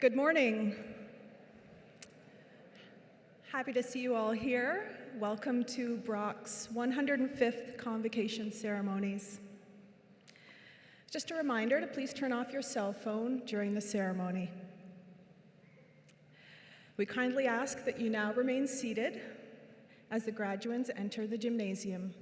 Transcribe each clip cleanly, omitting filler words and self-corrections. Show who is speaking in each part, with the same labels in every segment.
Speaker 1: Good morning. Happy to see you all here. Welcome to Brock's 105th Convocation Ceremonies. Just a reminder to please turn off your cell phone during the ceremony. We kindly ask that you now remain seated as the graduands enter the gymnasium.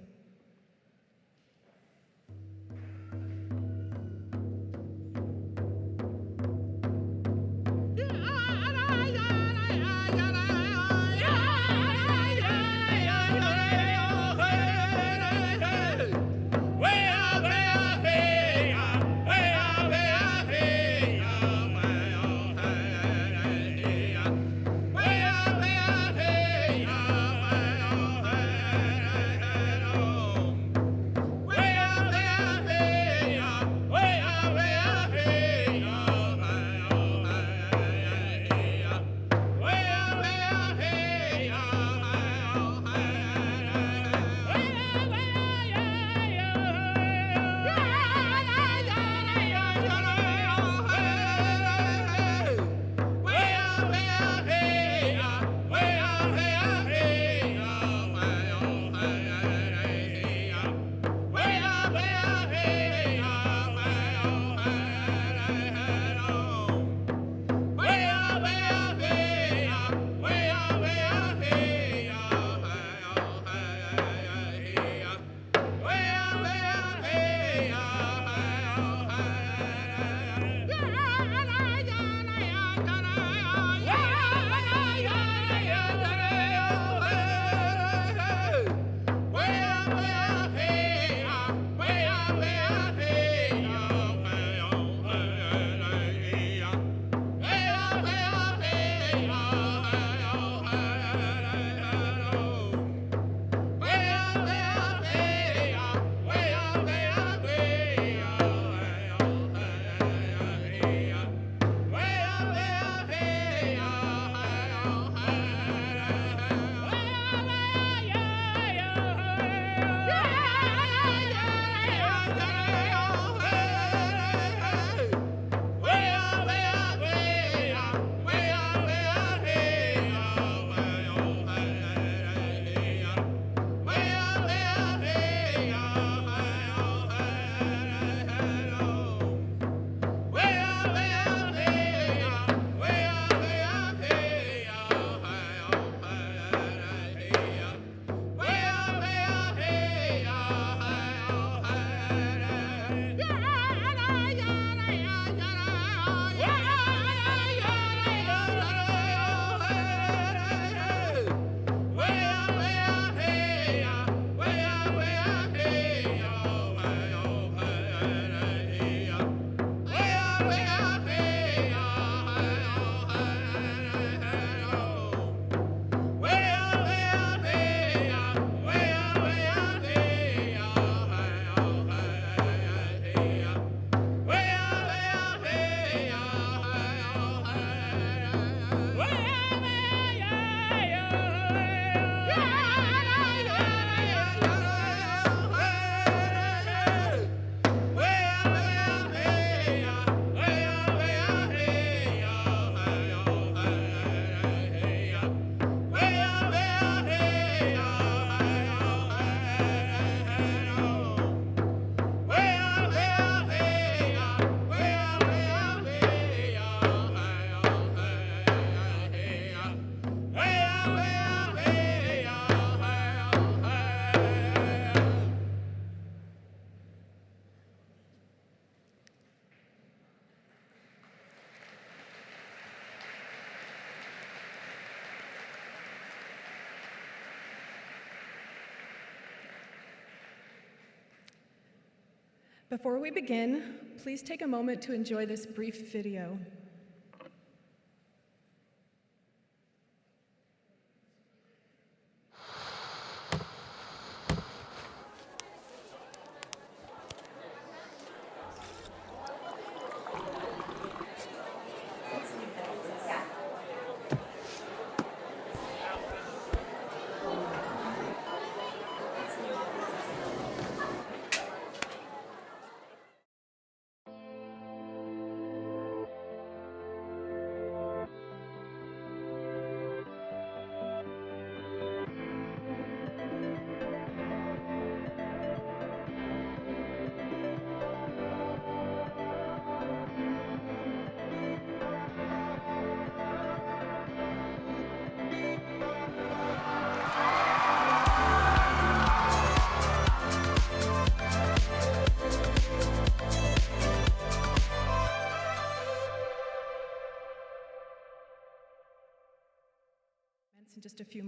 Speaker 1: Before we begin, please take a moment to enjoy this brief video.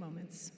Speaker 1: moments.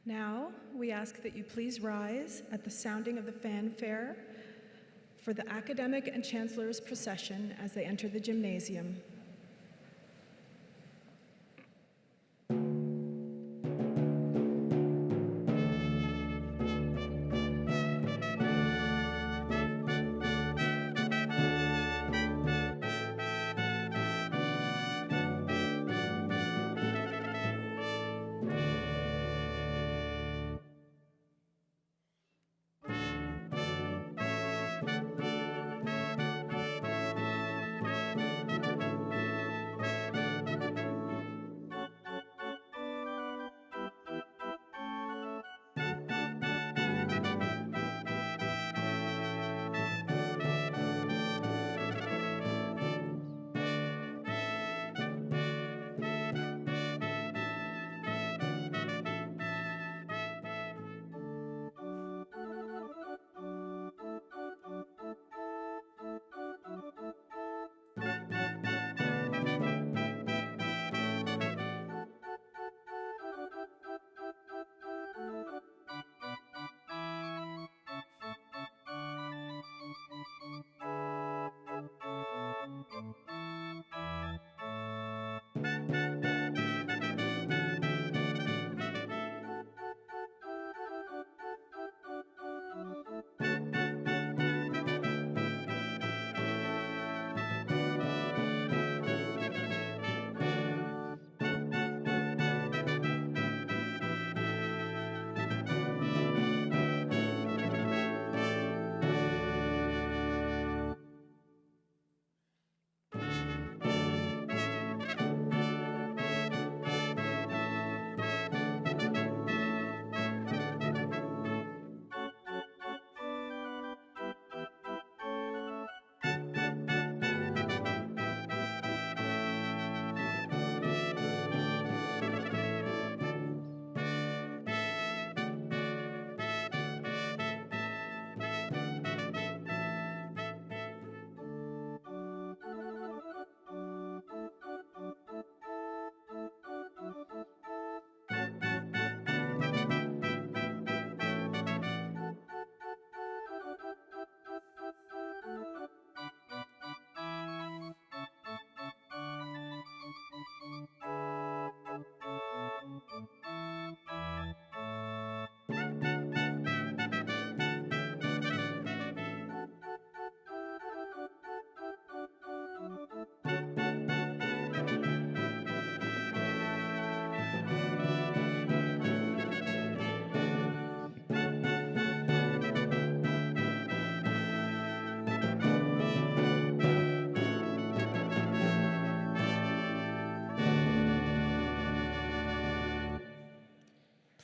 Speaker 1: Now, we ask that you please rise at the sounding of the fanfare for the academic and chancellor's procession as they enter the gymnasium.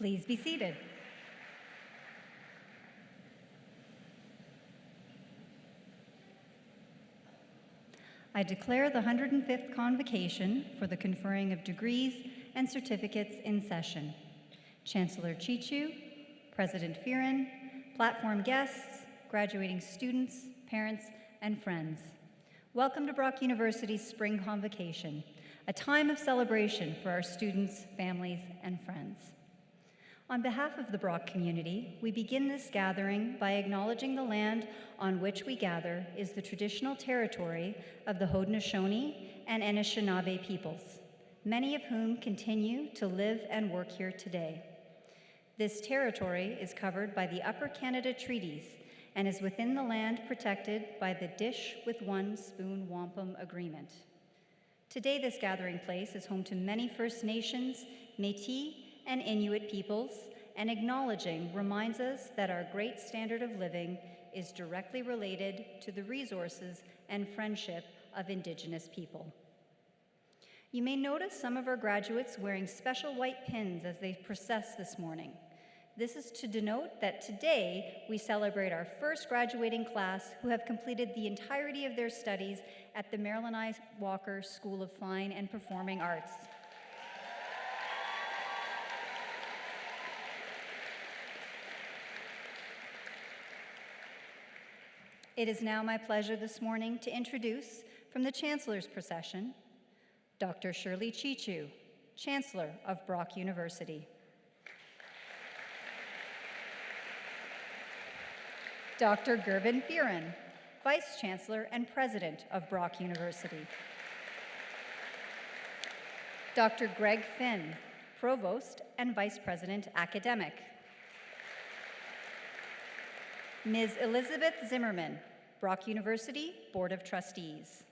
Speaker 2: Please be seated. I declare the 105th Convocation for the conferring of degrees and certificates in session. Chancellor Chichu, President Fearon, platform guests, graduating students, parents, and friends. Welcome to Brock University's Spring Convocation, a time of celebration for our students, families, and friends. On behalf of the Brock community, we begin this gathering by acknowledging the land on which we gather is the traditional territory of the Haudenosaunee and Anishinaabe peoples, many of whom continue to live and work here today. This territory is covered by the Upper Canada Treaties and is within the land protected by the Dish with One Spoon Wampum Agreement. Today, this gathering place is home to many First Nations, Métis, and Inuit peoples, and acknowledging reminds us that our great standard of living is directly related to the resources and friendship of Indigenous people. You may notice some of our graduates wearing special white pins as they process this morning. This is to denote that today we celebrate our first graduating class who have completed the entirety of their studies at the Marilyn I. Walker School of Fine and Performing Arts. It is now my pleasure this morning to introduce, from the Chancellor's procession, Dr. Shirley Chichu, Chancellor of Brock University. Dr. Gerben Fearon, Vice Chancellor and President of Brock University. Dr. Greg Finn, Provost and Vice President Academic. Ms. Elizabeth Zimmerman, Brock University Board of Trustees.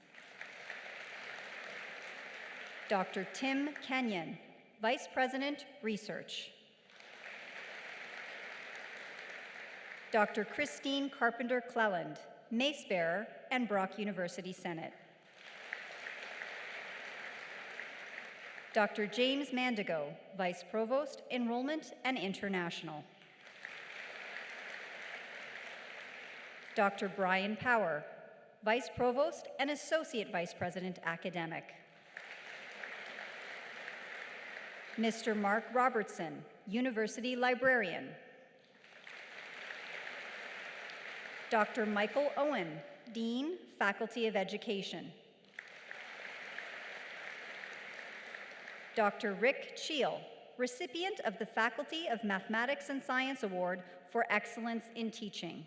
Speaker 2: Dr. Tim Kenyon, Vice President, Research. Dr. Christine Carpenter-Cleland, Mace Bearer and Brock University Senate. Dr. James Mandigo, Vice Provost, Enrollment and International. Dr. Brian Power, Vice Provost and Associate Vice President, Academic. Mr. Mark Robertson, University Librarian. Dr. Michael Owen, Dean, Faculty of Education. Dr. Rick Cheel, recipient of the Faculty of Mathematics and Science Award for Excellence in Teaching.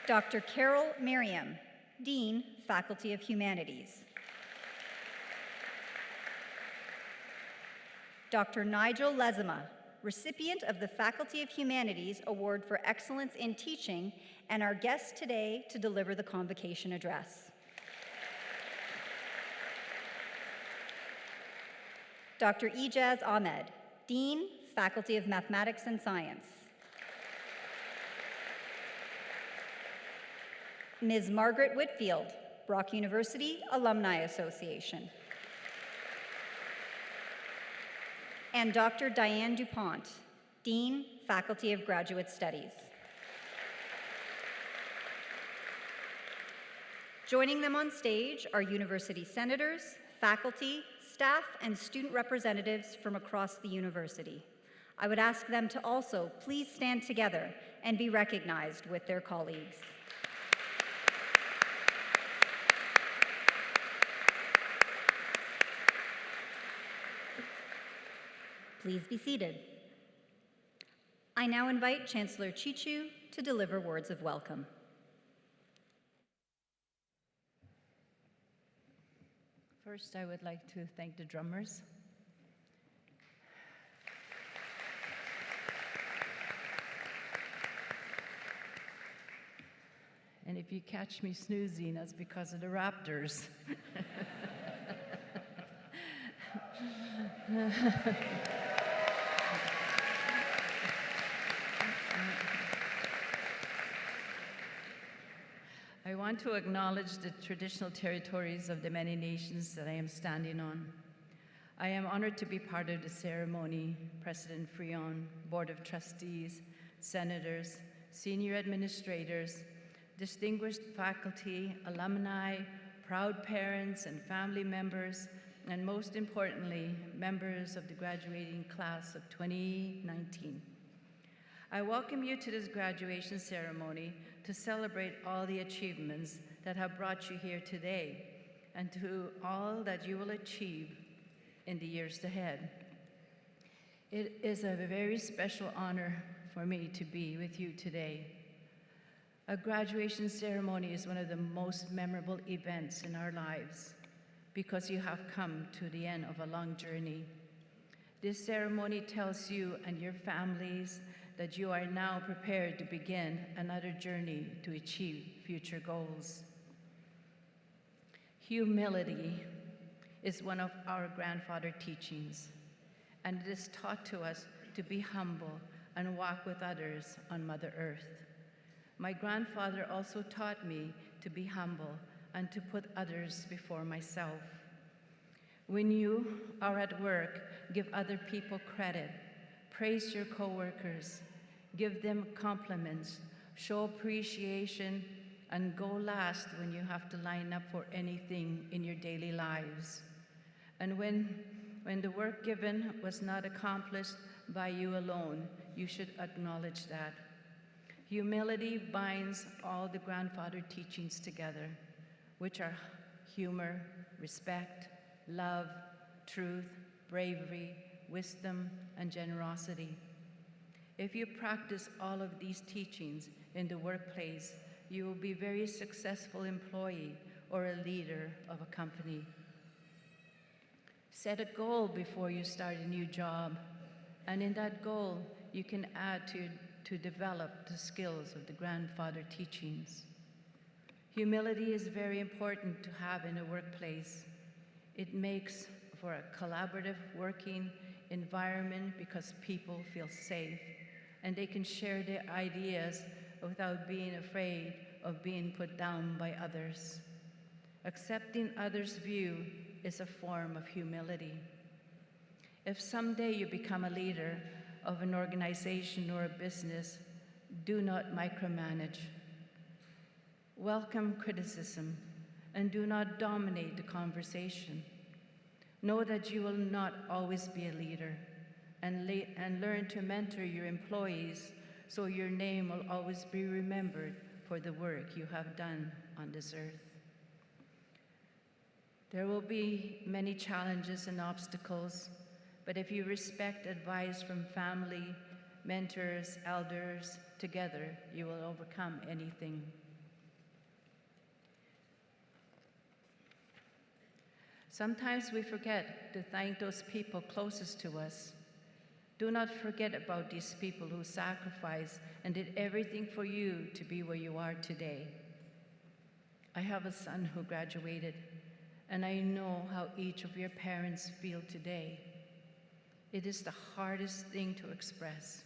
Speaker 2: Dr. Carol Merriam, Dean, Faculty of Humanities. Dr. Nigel Lezama, recipient of the Faculty of Humanities Award for Excellence in Teaching, and our guest today to deliver the convocation address. Dr. Ijaz Ahmed, Dean, Faculty of Mathematics and Science. Ms. Margaret Whitfield, Brock University Alumni Association. And Dr. Diane DuPont, Dean, Faculty of Graduate Studies. Joining them on stage are university senators, faculty, staff, and student representatives from across the university. I would ask them to also please stand together and be recognized with their colleagues. Please be seated. I now invite Chancellor Chichu to deliver words of welcome.
Speaker 3: First, I would like to thank the drummers. And if you catch me snoozing, that's because of the Raptors. I want to acknowledge the traditional territories of the many nations that I am standing on. I am honored to be part of the ceremony. President Frion, Board of Trustees, Senators, senior administrators, distinguished faculty, alumni, proud parents and family members, and most importantly, members of the graduating class of 2019. I welcome you to this graduation ceremony to celebrate all the achievements that have brought you here today, and to all that you will achieve in the years ahead. It is a very special honor for me to be with you today. A graduation ceremony is one of the most memorable events in our lives because you have come to the end of a long journey. This ceremony tells you and your families that you are now prepared to begin another journey to achieve future goals. Humility is one of our grandfather teachings, and it is taught to us to be humble and walk with others on Mother Earth. My grandfather also taught me to be humble and to put others before myself. When you are at work, give other people credit, praise your coworkers, give them compliments, show appreciation, and go last when you have to line up for anything in your daily lives. And when the work given was not accomplished by you alone, you should acknowledge that. Humility binds all the grandfather teachings together, which are humor, respect, love, truth, bravery, wisdom, and generosity. If you practice all of these teachings in the workplace, you will be a very successful employee or a leader of a company. Set a goal before you start a new job, and in that goal, you can add to develop the skills of the grandfather teachings. Humility is very important to have in a workplace. It makes for a collaborative working environment because people feel safe and they can share their ideas without being afraid of being put down by others. Accepting others' view is a form of humility. If someday you become a leader of an organization or a business, do not micromanage. Welcome criticism and do not dominate the conversation. Know that you will not always be a leader, and learn to mentor your employees so your name will always be remembered for the work you have done on this earth. There will be many challenges and obstacles, but if you respect advice from family, mentors, elders, together you will overcome anything. Sometimes we forget to thank those people closest to us. Do not forget about these people who sacrificed and did everything for you to be where you are today. I have a son who graduated, and I know how each of your parents feel today. It is the hardest thing to express.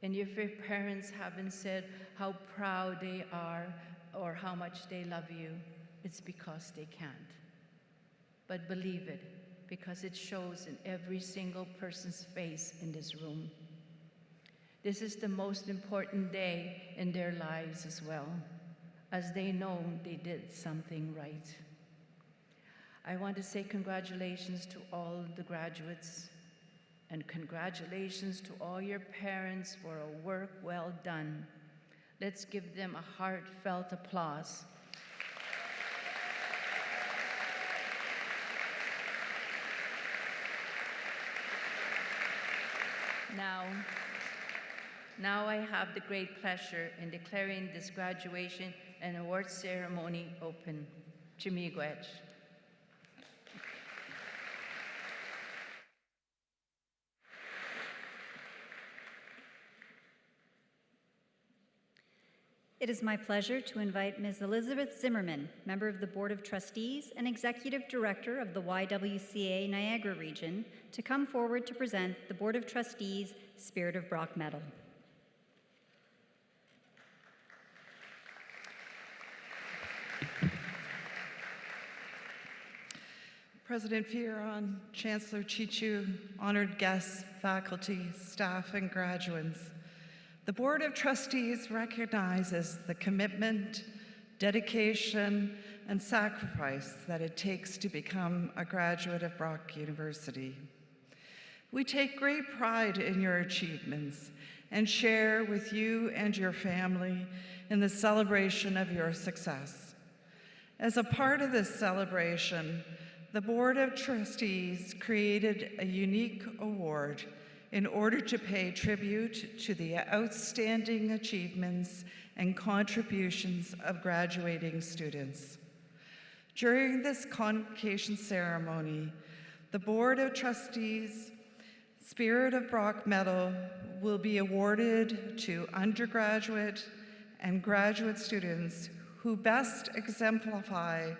Speaker 3: And if your parents haven't said how proud they are or how much they love you, it's because they can't. But believe it, because it shows in every single person's face in this room. This is the most important day in their lives as well, as they know they did something right. I want to say congratulations to all the graduates, and congratulations to all your parents for a work well done. Let's give them a heartfelt applause. Now I have the great pleasure in declaring this graduation and award ceremony open. Chimigwech.
Speaker 2: It is my pleasure to invite Ms. Elizabeth Zimmerman, member of the Board of Trustees and Executive Director of the YWCA Niagara Region, to come forward to present the Board of Trustees Spirit of Brock Medal.
Speaker 4: President Fioran, Chancellor Chichu, honored guests, faculty, staff, and graduates, the Board of Trustees recognizes the commitment, dedication, and sacrifice that it takes to become a graduate of Brock University. We take great pride in your achievements and share with you and your family in the celebration of your success. As a part of this celebration, the Board of Trustees created a unique award in order to pay tribute to the outstanding achievements and contributions of graduating students. During this convocation ceremony, the Board of Trustees' Spirit of Brock Medal will be awarded to undergraduate and graduate students who best exemplify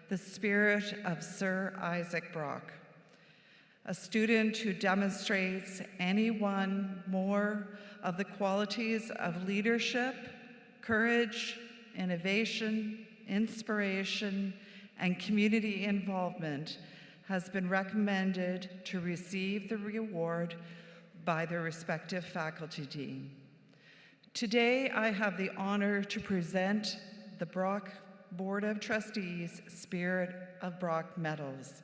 Speaker 4: the spirit of Sir Isaac Brock, a student who demonstrates any one more of the qualities of leadership, courage, innovation, inspiration, and community involvement has been recommended to receive the reward by their respective faculty dean. Today, I have the honor to present the Brock Board of Trustees Spirit of Brock Medals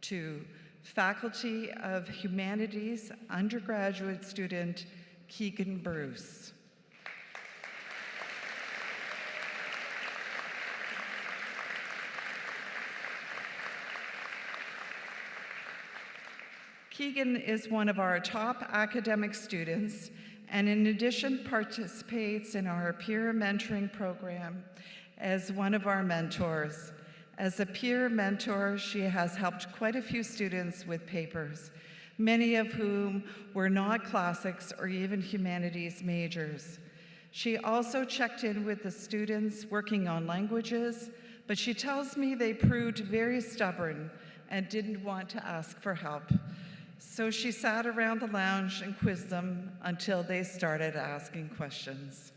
Speaker 4: to Faculty of Humanities undergraduate student Keegan Bruce. Keegan is one of our top academic students, and in addition participates in our peer mentoring program as one of our mentors. As a peer mentor, she has helped quite a few students with papers, many of whom were not classics or even humanities majors. She also checked in with the students working on languages, but she tells me they proved very stubborn and didn't want to ask for help. So she sat around the lounge and quizzed them until they started asking questions.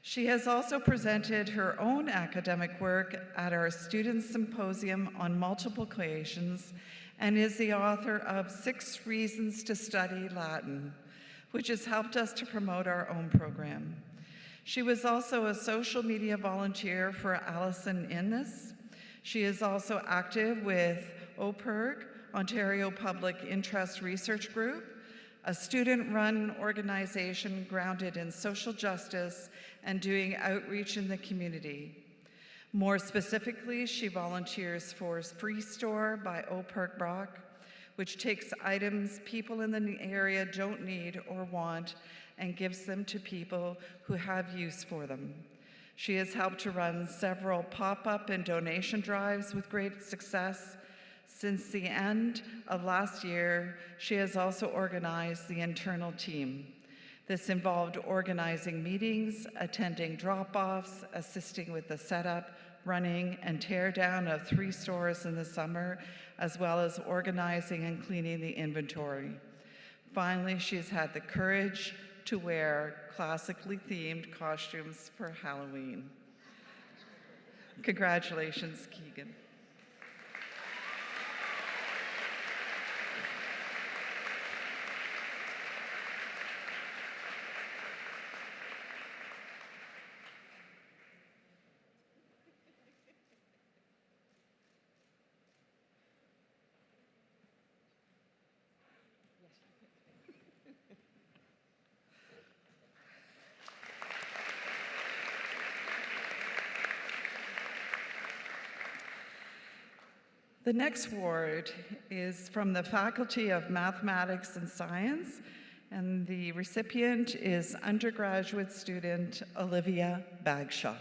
Speaker 4: She has also presented her own academic work at our Student Symposium on multiple occasions and is the author of 6 Reasons to Study Latin, which has helped us to promote our own program. She was also a social media volunteer for Allison Innes. She is also active with OPIRG, Ontario Public Interest Research Group, a student-run organization grounded in social justice and doing outreach in the community. More specifically, she volunteers for Free Store by OPIRG Brock, which takes items people in the area don't need or want and gives them to people who have use for them. She has helped to run several pop-up and donation drives with great success. Since the end of last year, she has also organized the internal team. This involved organizing meetings, attending drop-offs, assisting with the setup, running, and tear down of 3 stores in the summer, as well as organizing and cleaning the inventory. Finally, she's had the courage to wear classically themed costumes for Halloween. Congratulations, Keegan. The next award is from the Faculty of Mathematics and Science, and the recipient is undergraduate student Olivia Bagshaw.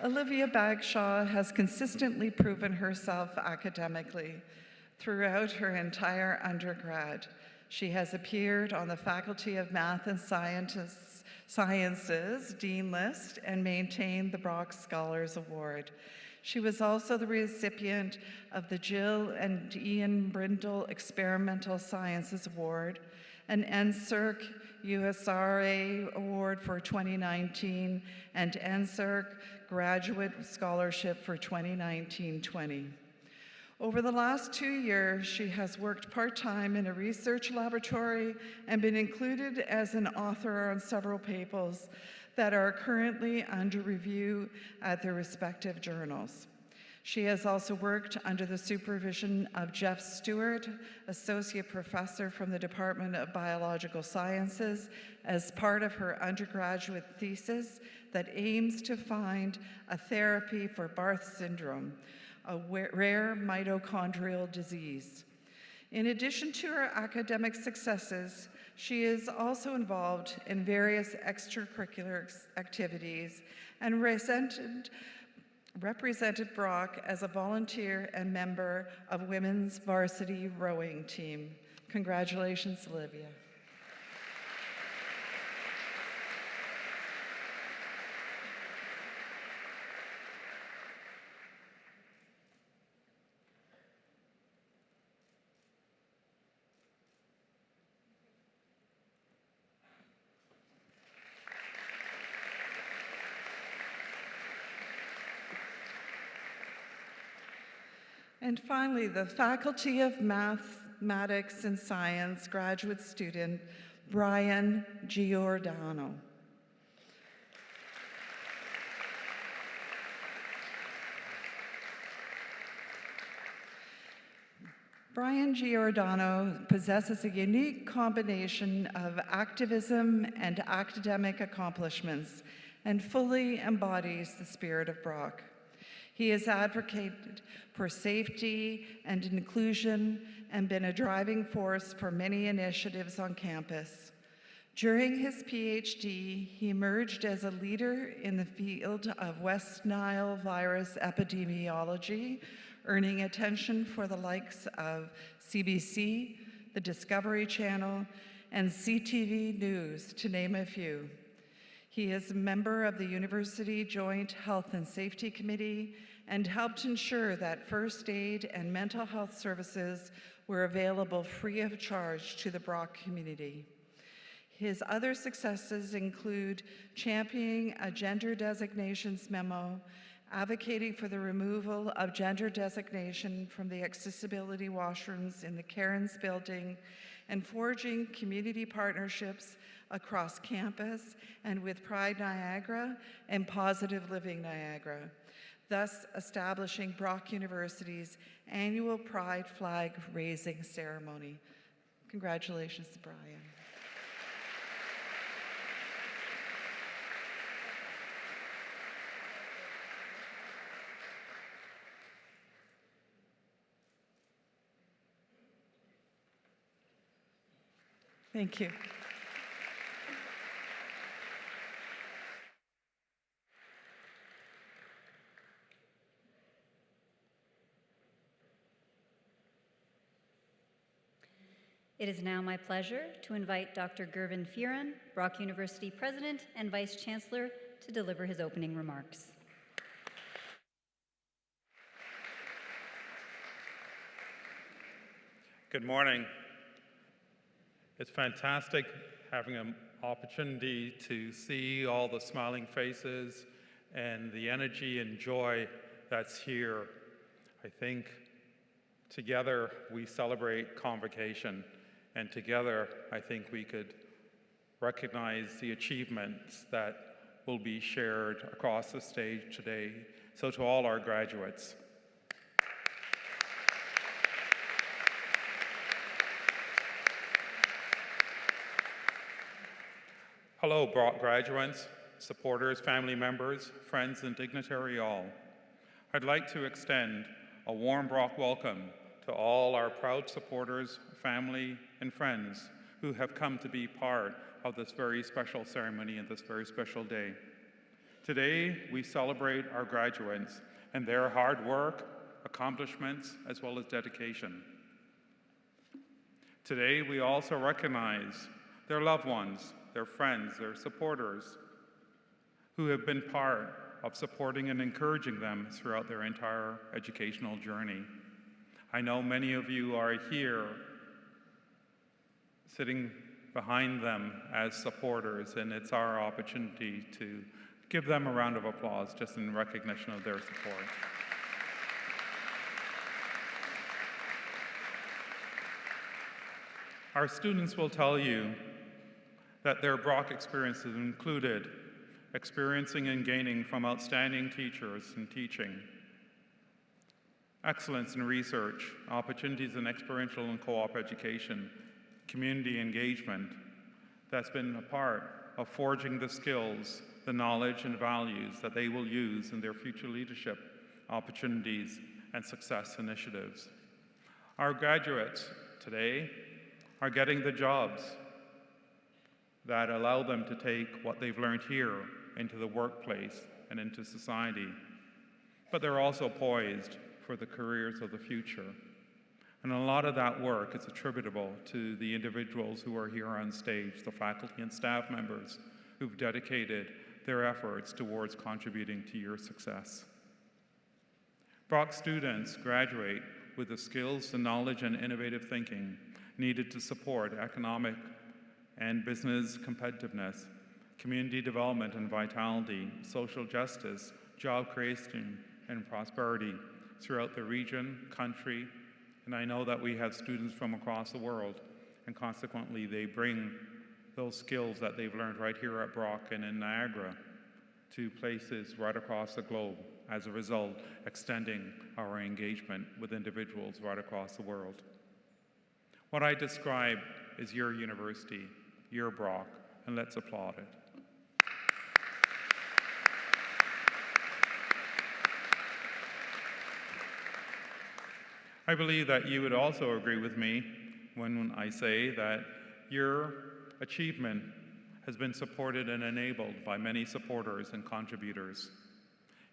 Speaker 4: Olivia Bagshaw has consistently proven herself academically throughout her entire undergrad. She has appeared on the Faculty of Math and Sciences Dean List and maintained the Brock Scholars Award. She was also the recipient of the Jill and Ian Brindle Experimental Sciences Award an NSERC USRA Award for 2019, and NSERC Graduate Scholarship for 2019-20. Over the last 2 years, she has worked part-time in a research laboratory and been included as an author on several papers that are currently under review at their respective journals. She has also worked under the supervision of Jeff Stewart, Associate Professor from the Department of Biological Sciences, as part of her undergraduate thesis that aims to find a therapy for Barth syndrome, a rare mitochondrial disease. In addition to her academic successes, she is also involved in various extracurricular activities and represented Brock as a volunteer and member of Women's Varsity Rowing Team. Congratulations, Olivia. And finally, the Faculty of Mathematics and Science graduate student, Brian Giordano. Brian Giordano possesses a unique combination of activism and academic accomplishments and fully embodies the spirit of Brock. He has advocated for safety and inclusion and been a driving force for many initiatives on campus. During his PhD, he emerged as a leader in the field of West Nile virus epidemiology, earning attention for the likes of CBC, the Discovery Channel, and CTV News, to name a few. He is a member of the University Joint Health and Safety Committee and helped ensure that first aid and mental health services were available free of charge to the Brock community. His other successes include championing a gender designations memo, advocating for the removal of gender designation from the accessibility washrooms in the Cairns building, and forging community partnerships across campus and with Pride Niagara and Positive Living Niagara, thus establishing Brock University's annual Pride flag raising ceremony. Congratulations to Brian. Thank you.
Speaker 2: It is now my pleasure to invite Dr. Gervin Fearon, Brock University President and Vice Chancellor, to deliver his opening remarks.
Speaker 5: Good morning. It's fantastic having an opportunity to see all the smiling faces and the energy and joy that's here. I think together we celebrate convocation, and together I think we could recognize the achievements that will be shared across the stage today. So to all our graduates, hello, Brock graduates, supporters, family members, friends, and dignitary all. I'd like to extend a warm Brock welcome to all our proud supporters, family, and friends who have come to be part of this very special ceremony and this very special day. Today, we celebrate our graduates and their hard work, accomplishments, as well as dedication. Today, we also recognize their loved ones, their friends, their supporters, who have been part of supporting and encouraging them throughout their entire educational journey. I know many of you are here sitting behind them as supporters, and it's our opportunity to give them a round of applause just in recognition of their support. Our students will tell you that their Brock experiences included experiencing and gaining from outstanding teachers in teaching, excellence in research, opportunities in experiential and co-op education, community engagement that's been a part of forging the skills, the knowledge and values that they will use in their future leadership opportunities and success initiatives. Our graduates today are getting the jobs that allow them to take what they've learned here into the workplace and into society. But they're also poised for the careers of the future. And a lot of that work is attributable to the individuals who are here on stage, the faculty and staff members who've dedicated their efforts towards contributing to your success. Brock students graduate with the skills, the knowledge, and innovative thinking needed to support economic and business competitiveness, community development and vitality, social justice, job creation, and prosperity throughout the region, country, and I know that we have students from across the world, and consequently they bring those skills that they've learned right here at Brock and in Niagara to places right across the globe, as a result, extending our engagement with individuals right across the world. What I describe is your university, your Brock, and let's applaud it. I believe that you would also agree with me when I say that your achievement has been supported and enabled by many supporters and contributors.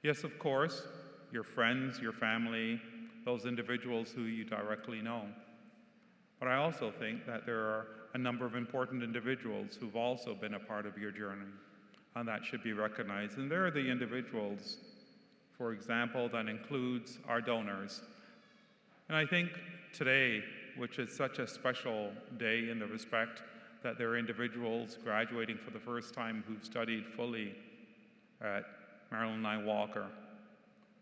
Speaker 5: Yes, of course, your friends, your family, those individuals who you directly know. But I also think that there are a number of important individuals who've also been a part of your journey, and that should be recognized. And there are the individuals, for example, that includes our donors. And I think today, which is such a special day in the respect that there are individuals graduating for the first time who've studied fully at Marilyn I. Walker,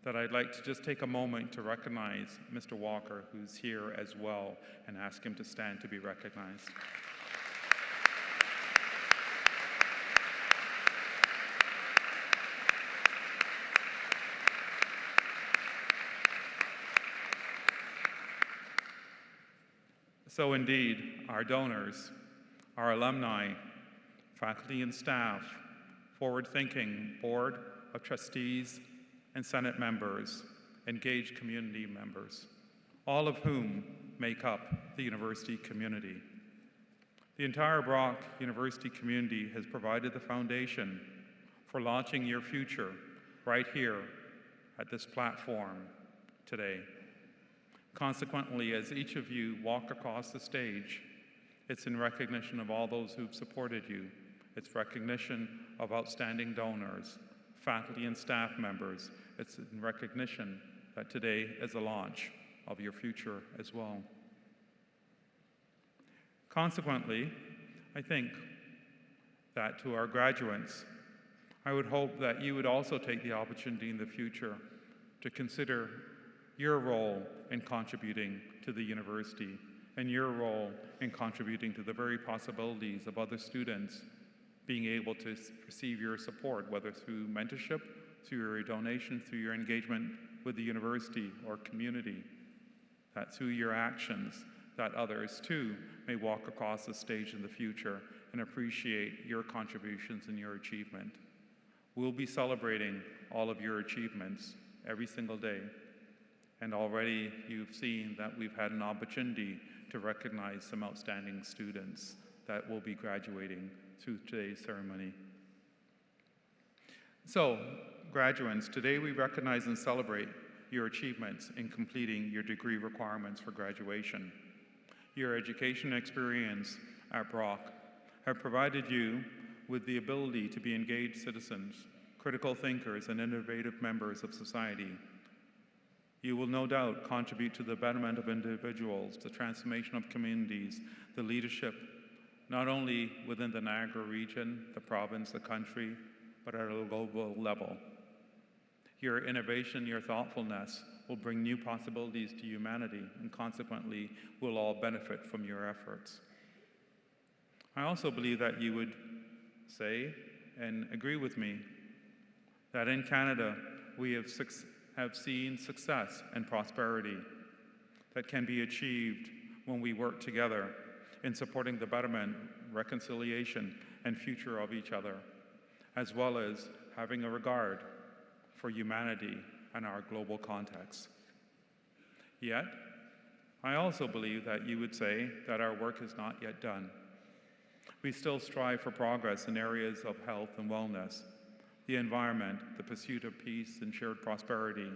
Speaker 5: that I'd like to just take a moment to recognize Mr. Walker, who's here as well, and ask him to stand to be recognized. So indeed, our donors, our alumni, faculty and staff, forward-thinking board of trustees and Senate members, engaged community members, all of whom make up the university community. The entire Brock University community has provided the foundation for launching your future right here at this platform today. Consequently, as each of you walk across the stage, it's in recognition of all those who've supported you. It's recognition of outstanding donors, faculty and staff members. It's in recognition that today is a launch of your future as well. Consequently, I think that to our graduates, I would hope that you would also take the opportunity in the future to consider your role in contributing to the university and your role in contributing to the very possibilities of other students being able to receive your support, whether through mentorship, through your donation, through your engagement with the university or community, that through your actions, that others too may walk across the stage in the future and appreciate your contributions and your achievement. We'll be celebrating all of your achievements every single day. And already you've seen that we've had an opportunity to recognize some outstanding students that will be graduating through today's ceremony. So, graduates, today we recognize and celebrate your achievements in completing your degree requirements for graduation. Your education experience at Brock have provided you with the ability to be engaged citizens, critical thinkers, and innovative members of society. You will no doubt contribute to the betterment of individuals, the transformation of communities, the leadership not only within the Niagara region, the province, the country, but at a global level. Your innovation, your thoughtfulness will bring new possibilities to humanity, and consequently, we'll all benefit from your efforts. I also believe that you would say and agree with me that in Canada, we have seen success and prosperity that can be achieved when we work together in supporting the betterment, reconciliation, and future of each other, as well as having a regard for humanity and our global context. Yet, I also believe that you would say that our work is not yet done. We still strive for progress in areas of health and wellness, the environment, the pursuit of peace and shared prosperity,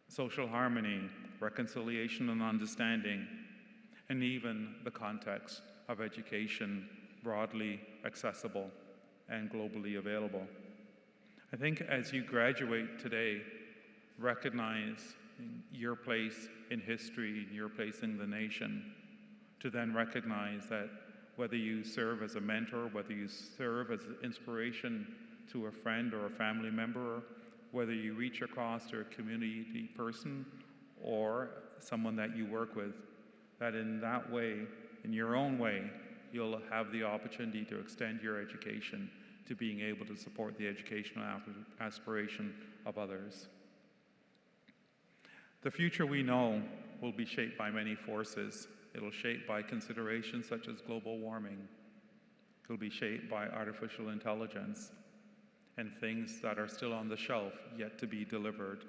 Speaker 5: social harmony, reconciliation and understanding, and even the context of education broadly accessible and globally available. I think as you graduate today, recognize your place in history, your place in the nation, to then recognize that whether you serve as a mentor, whether you serve as an inspiration to a friend or a family member, whether you reach across to a community person or someone that you work with, that in that way, in your own way, you'll have the opportunity to extend your education to being able to support the educational aspiration of others. The future we know will be shaped by many forces. It'll be shaped by considerations such as global warming. It'll be shaped by artificial intelligence and things that are still on the shelf yet to be delivered.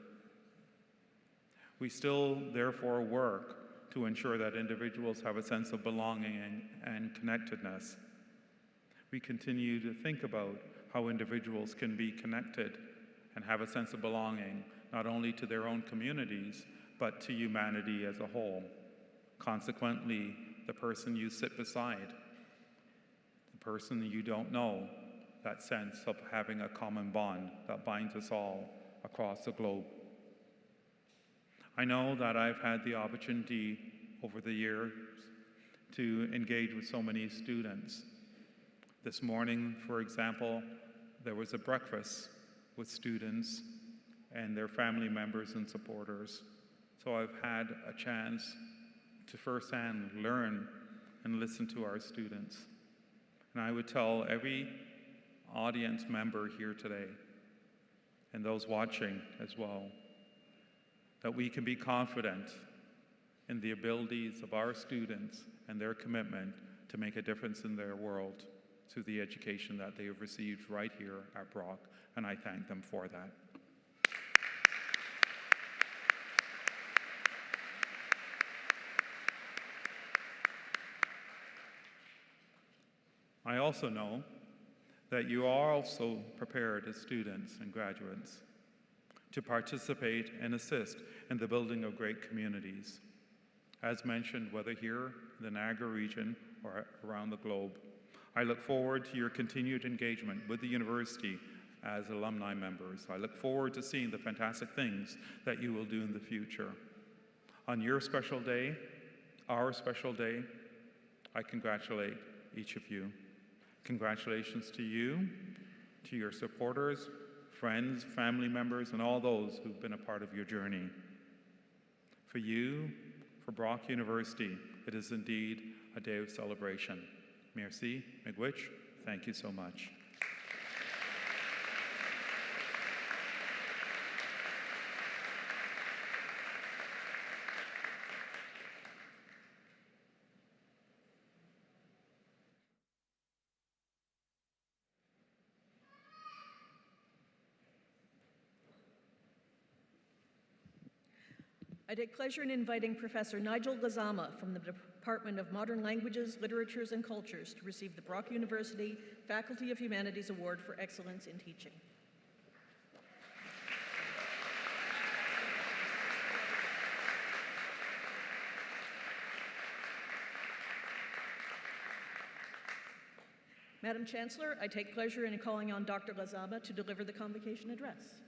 Speaker 5: We still, therefore, work to ensure that individuals have a sense of belonging and connectedness. We continue to think about how individuals can be connected and have a sense of belonging, not only to their own communities, but to humanity as a whole. Consequently, the person you sit beside, the person you don't know, that sense of having a common bond that binds us all across the globe. I know that I've had the opportunity over the years to engage with so many students. This morning, for example, there was a breakfast with students and their family members and supporters. So I've had a chance to firsthand learn and listen to our students. And I would tell every audience member here today, and those watching as well, that we can be confident in the abilities of our students and their commitment to make a difference in their world through the education that they have received right here at Brock, and I thank them for that. I also know that you are also prepared as students and graduates to participate and assist in the building of great communities. As mentioned, whether here in the Niagara region or around the globe, I look forward to your continued engagement with the university as alumni members. I look forward to seeing the fantastic things that you will do in the future. On your special day, our special day, I congratulate each of you. Congratulations to you, to your supporters, friends, family members, and all those who've been a part of your journey. For you, for Brock University, it is indeed a day of celebration. Merci, miigwech, thank you so much.
Speaker 1: I take pleasure in inviting Professor Nigel Gazama from the Department of Modern Languages, Literatures, and Cultures to receive the Brock University Faculty of Humanities Award for Excellence in Teaching. Madam Chancellor, I take pleasure in calling on Dr. Gazama to deliver the convocation address.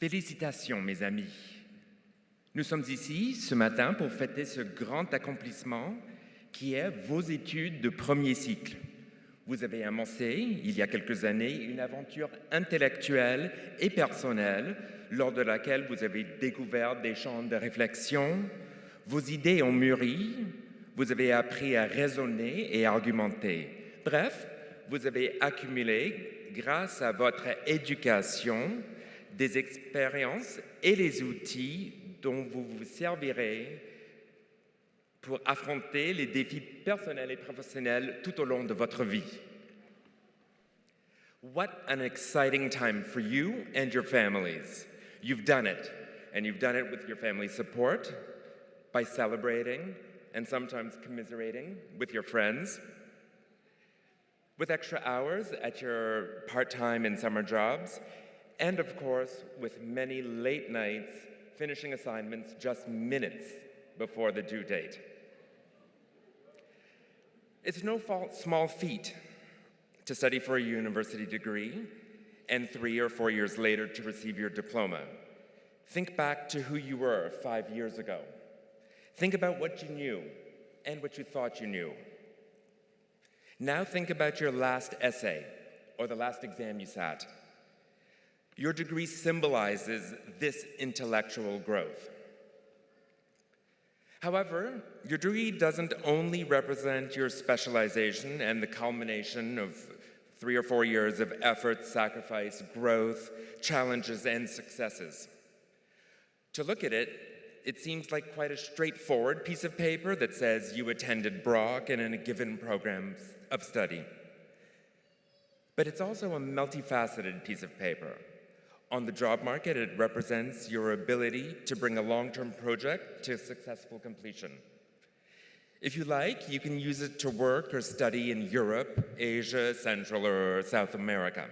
Speaker 6: Félicitations, mes amis. Nous sommes ici ce matin pour fêter ce grand accomplissement qui est vos études de premier cycle. Vous avez amorcé, il y a quelques années, une aventure intellectuelle et personnelle lors de laquelle vous avez découvert des champs de réflexion, vos idées ont mûri, vous avez appris à raisonner et argumenter. Bref, vous avez accumulé, grâce à votre éducation, des expériences et les outils dont vous vous servirez pour affronter les défis personnels et professionnels tout au long de votre vie. What an exciting time for you and your families. You've done it, and you've done it with your family's support, by celebrating and sometimes commiserating with your friends, with extra hours at your part-time and summer jobs, and of course, with many late nights finishing assignments just minutes before the due date. It's no small feat to study for a university degree and 3 or 4 years later to receive your diploma. Think back to who you were 5 years ago. Think about what you knew and what you thought you knew. Now think about your last essay or the last exam you sat. Your degree symbolizes this intellectual growth. However, your degree doesn't only represent your specialization and the culmination of 3 or 4 years of effort, sacrifice, growth, challenges, and successes. To look at it, it seems like quite a straightforward piece of paper that says you attended Brock and in a given program of study. But it's also a multifaceted piece of paper. On the job market, it represents your ability to bring a long-term project to successful completion. If you like, you can use it to work or study in Europe, Asia, Central or South America.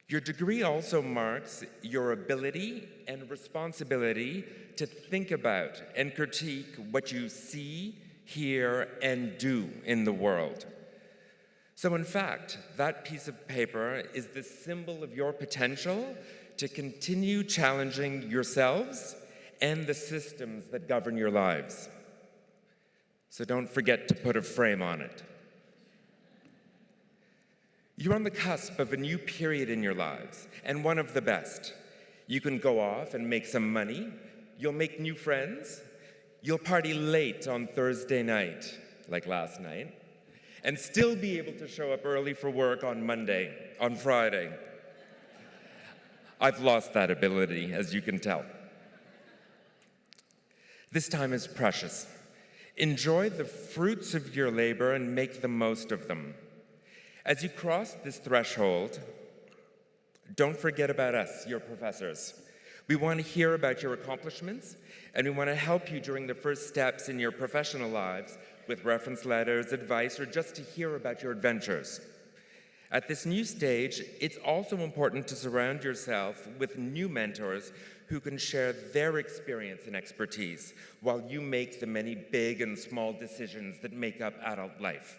Speaker 6: Your degree also marks your ability and responsibility to think about and critique what you see, hear, and do in the world. So in fact, that piece of paper is the symbol of your potential to continue challenging yourselves and the systems that govern your lives. So don't forget to put a frame on it. You're on the cusp of a new period in your lives, and one of the best. You can go off and make some money, you'll make new friends, you'll party late on Thursday night, like last night, and still be able to show up early for work on Monday, on Friday. I've lost that ability, as you can tell. This time is precious. Enjoy the fruits of your labor and make the most of them. As you cross this threshold, don't forget about us, your professors. We want to hear about your accomplishments, and we want to help you during the first steps in your professional lives with reference letters, advice, or just to hear about your adventures. At this new stage, it's also important to surround yourself with new mentors who can share their experience and expertise while you make the many big and small decisions that make up adult life.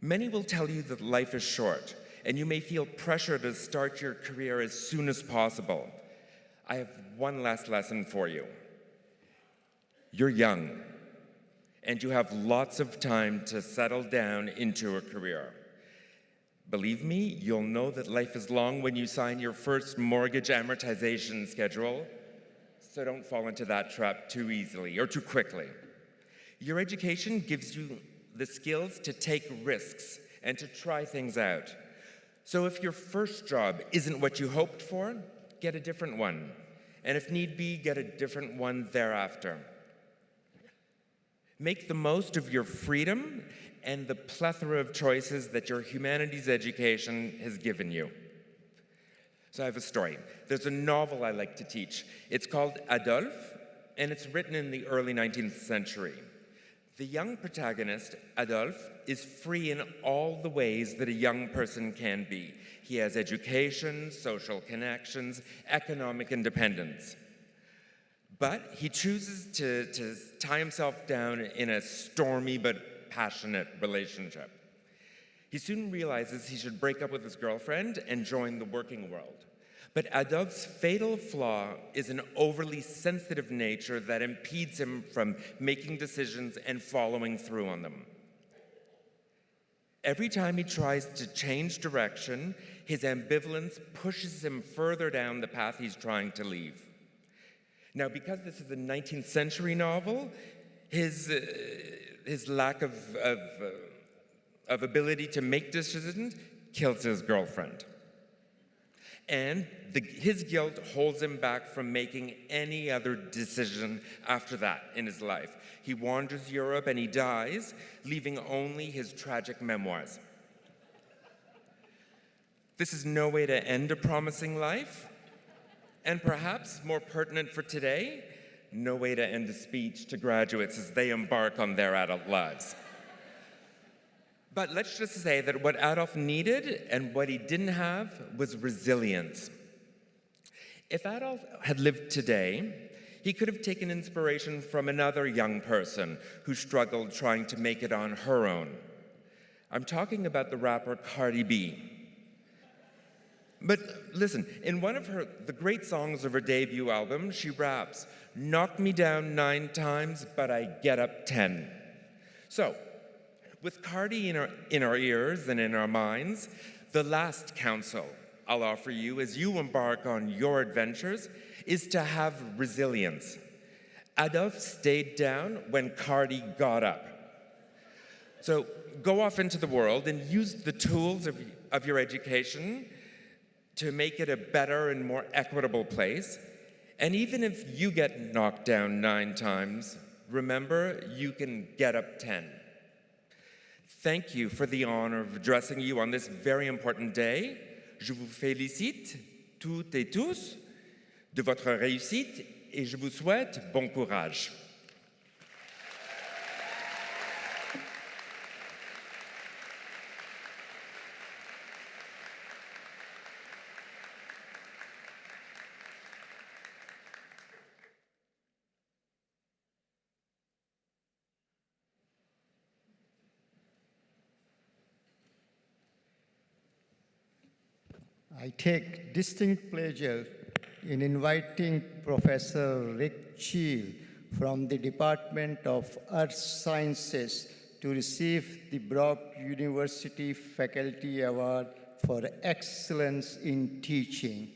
Speaker 6: Many will tell you that life is short, and you may feel pressure to start your career as soon as possible. I have one last lesson for you. You're young, and you have lots of time to settle down into a career. Believe me, you'll know that life is long when you sign your first mortgage amortization schedule, so don't fall into that trap too easily or too quickly. Your education gives you the skills to take risks and to try things out. So if your first job isn't what you hoped for, get a different one. And if need be, get a different one thereafter. Make the most of your freedom and the plethora of choices that your humanities education has given you. So I have a story. There's a novel I like to teach. It's called Adolphe, and it's written in the early 19th century. The young protagonist, Adolphe, is free in all the ways that a young person can be. He has education, social connections, economic independence. But he chooses to tie himself down in a stormy but passionate relationship. He soon realizes he should break up with his girlfriend and join the working world. But Adolphe's fatal flaw is an overly sensitive nature that impedes him from making decisions and following through on them. Every time he tries to change direction, his ambivalence pushes him further down the path he's trying to leave. Now, because this is a 19th century novel, his lack of ability to make decisions kills his girlfriend. And his guilt holds him back from making any other decision after that in his life. He wanders Europe and he dies, leaving only his tragic memoirs. This is no way to end a promising life, and perhaps more pertinent for today, no way to end a speech to graduates as they embark on their adult lives. But let's just say that what Adolphe needed and what he didn't have was resilience. If Adolphe had lived today, he could have taken inspiration from another young person who struggled trying to make it on her own. I'm talking about the rapper Cardi B. But listen, in one of the great songs of her debut album, she raps, "Knock me down 9 times, but I get up 10. So, with Cardi in our ears and in our minds, the last counsel I'll offer you as you embark on your adventures is to have resilience. Adolphe stayed down when Cardi got up. So go off into the world and use the tools of your education to make it a better and more equitable place. And even if you get knocked down 9 times, remember, you can get up 10. Thank you for the honor of addressing you on this very important day. Je vous félicite toutes et tous de votre réussite et je vous souhaite bon courage.
Speaker 7: I take distinct pleasure in inviting Professor Rick Cheel from the Department of Earth Sciences to receive the Brock University Faculty Award for Excellence in Teaching.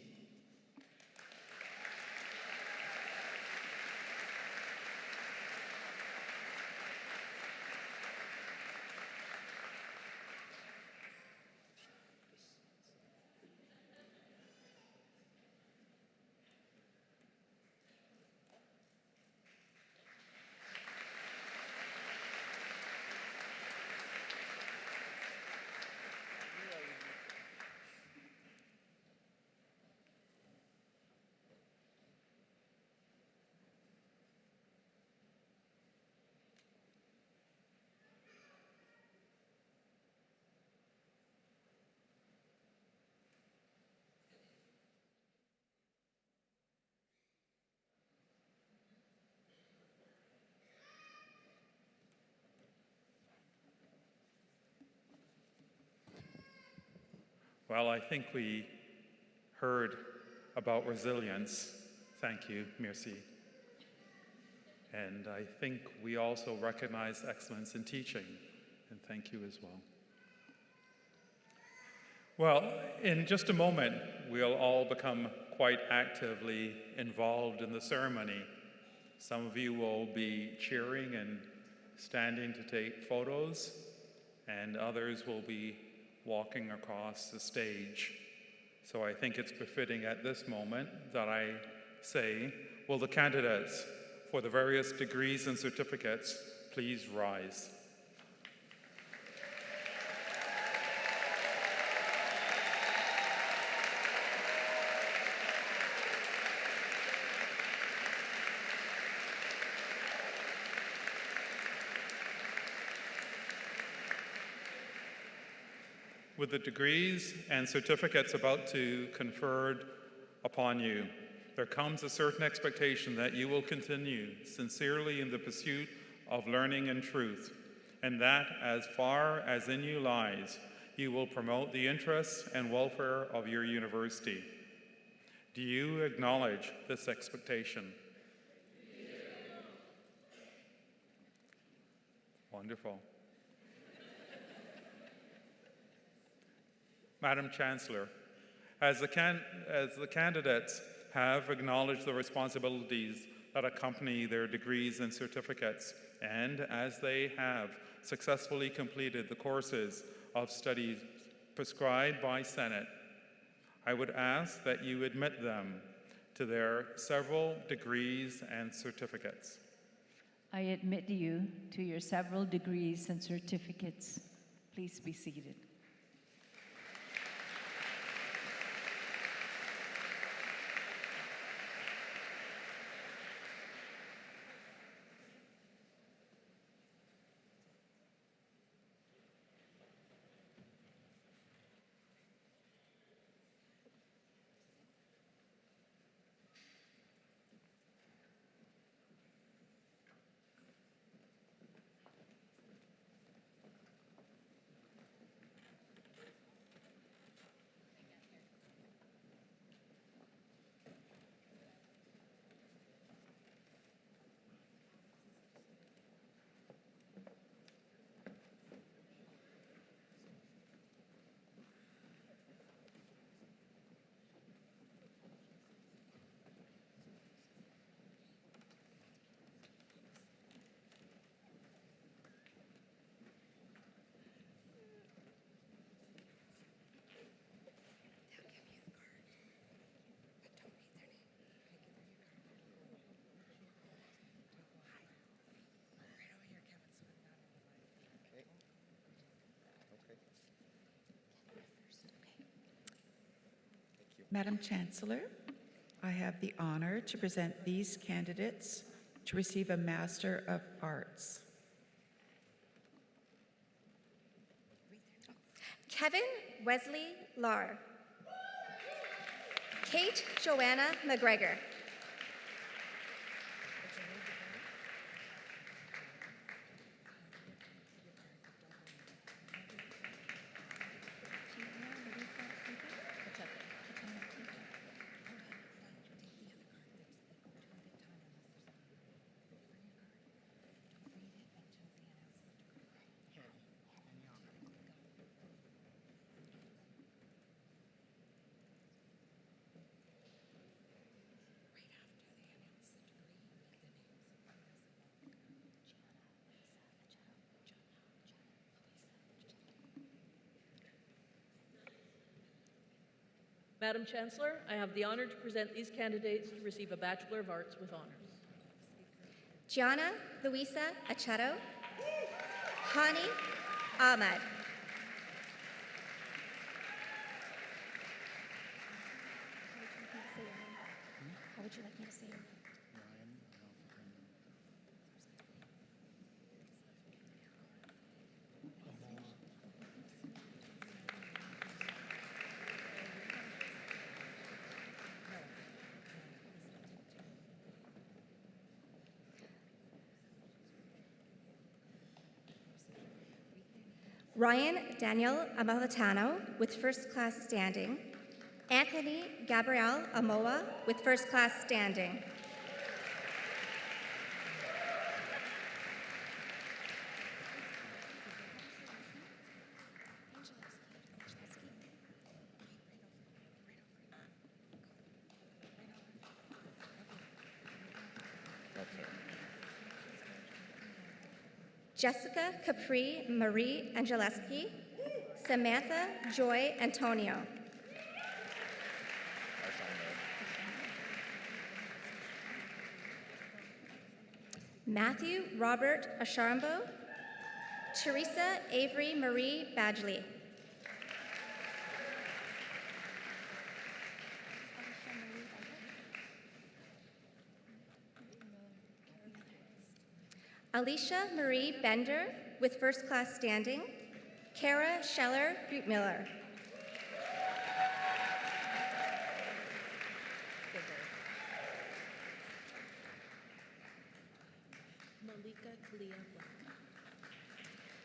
Speaker 5: Well, I think we heard about resilience. Thank you, merci. And I think we also recognize excellence in teaching, and thank you as well. Well, in just a moment, we'll all become quite actively involved in the ceremony. Some of you will be cheering and standing to take photos, and others will be walking across the stage. So I think it's befitting at this moment that I say, will the candidates for the various degrees and certificates please rise? With the degrees and certificates about to conferred upon you, there comes a certain expectation that you will continue sincerely in the pursuit of learning and truth, and that as far as in you lies, you will promote the interests and welfare of your university. Do you acknowledge this expectation? Wonderful. Madam Chancellor, as the candidates have acknowledged the responsibilities that accompany their degrees and certificates, and as they have successfully completed the courses of studies prescribed by Senate, I would ask that you admit them to their several degrees and certificates.
Speaker 3: I admit you to your several degrees and certificates. Please be seated.
Speaker 8: Madam Chancellor, I have the honor to present these candidates to receive a Master of Arts.
Speaker 9: Kevin Wesley Lahr. Kate Joanna McGregor.
Speaker 10: Madam Chancellor, I have the honor to present these candidates to receive a Bachelor of Arts with honors.
Speaker 9: Gianna Luisa Achado. Hani Ahmad. How would you like me to say your name? Ryan Daniel Amalfitano with first class standing. Anthony Gabriel Amoa with first class standing. Jessica Capri Marie Angeleski. Samantha Joy Antonio. Matthew Robert Asharambo. Teresa Avery Marie Badgley. Alicia Marie Bender with first class standing. Kara Scheller Buttmiller.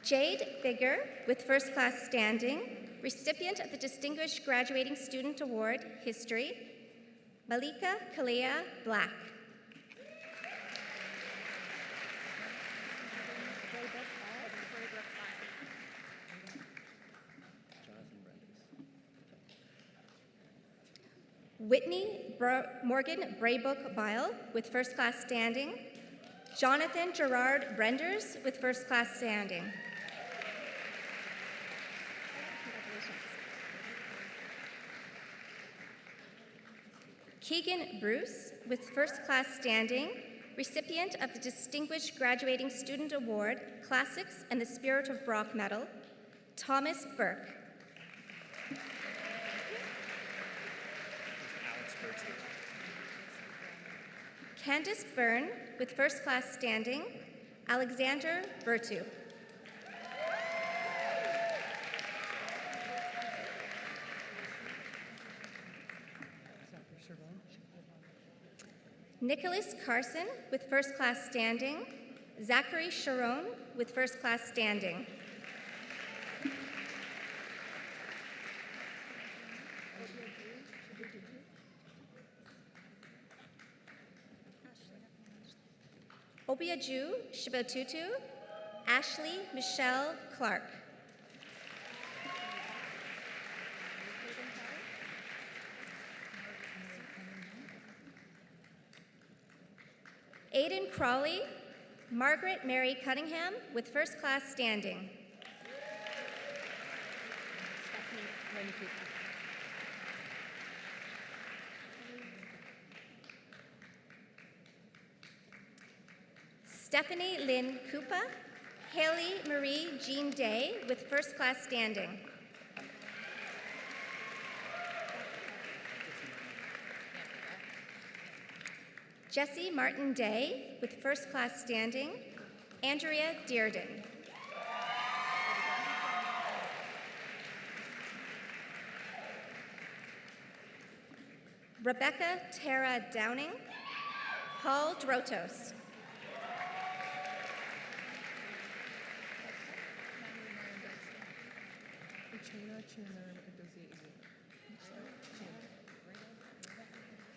Speaker 9: Jade Bigger with first class standing, recipient of the Distinguished Graduating Student Award, History. Malika Kalea Black. Whitney Morgan Braybook Bile with first class standing. Jonathan Gerard Brenders with first class standing. Keegan Bruce with first class standing, recipient of the Distinguished Graduating Student Award, Classics and the Spirit of Brock Medal. Thomas Burke. Candace Byrne with first class standing. Alexander Bertu. Nicholas Carson with first class standing. Zachary Sharon with first class standing. Obiaju Shibotutu, Ashley Michelle Clark. Aidan Crawley, Margaret Mary Cunningham with first class standing. Stephanie Lynn Koopa, Haley Marie Jean Day with first class standing. Jesse Martin Day with first class standing. Andrea Dearden. Rebecca Tara Downing, Paul Drotos.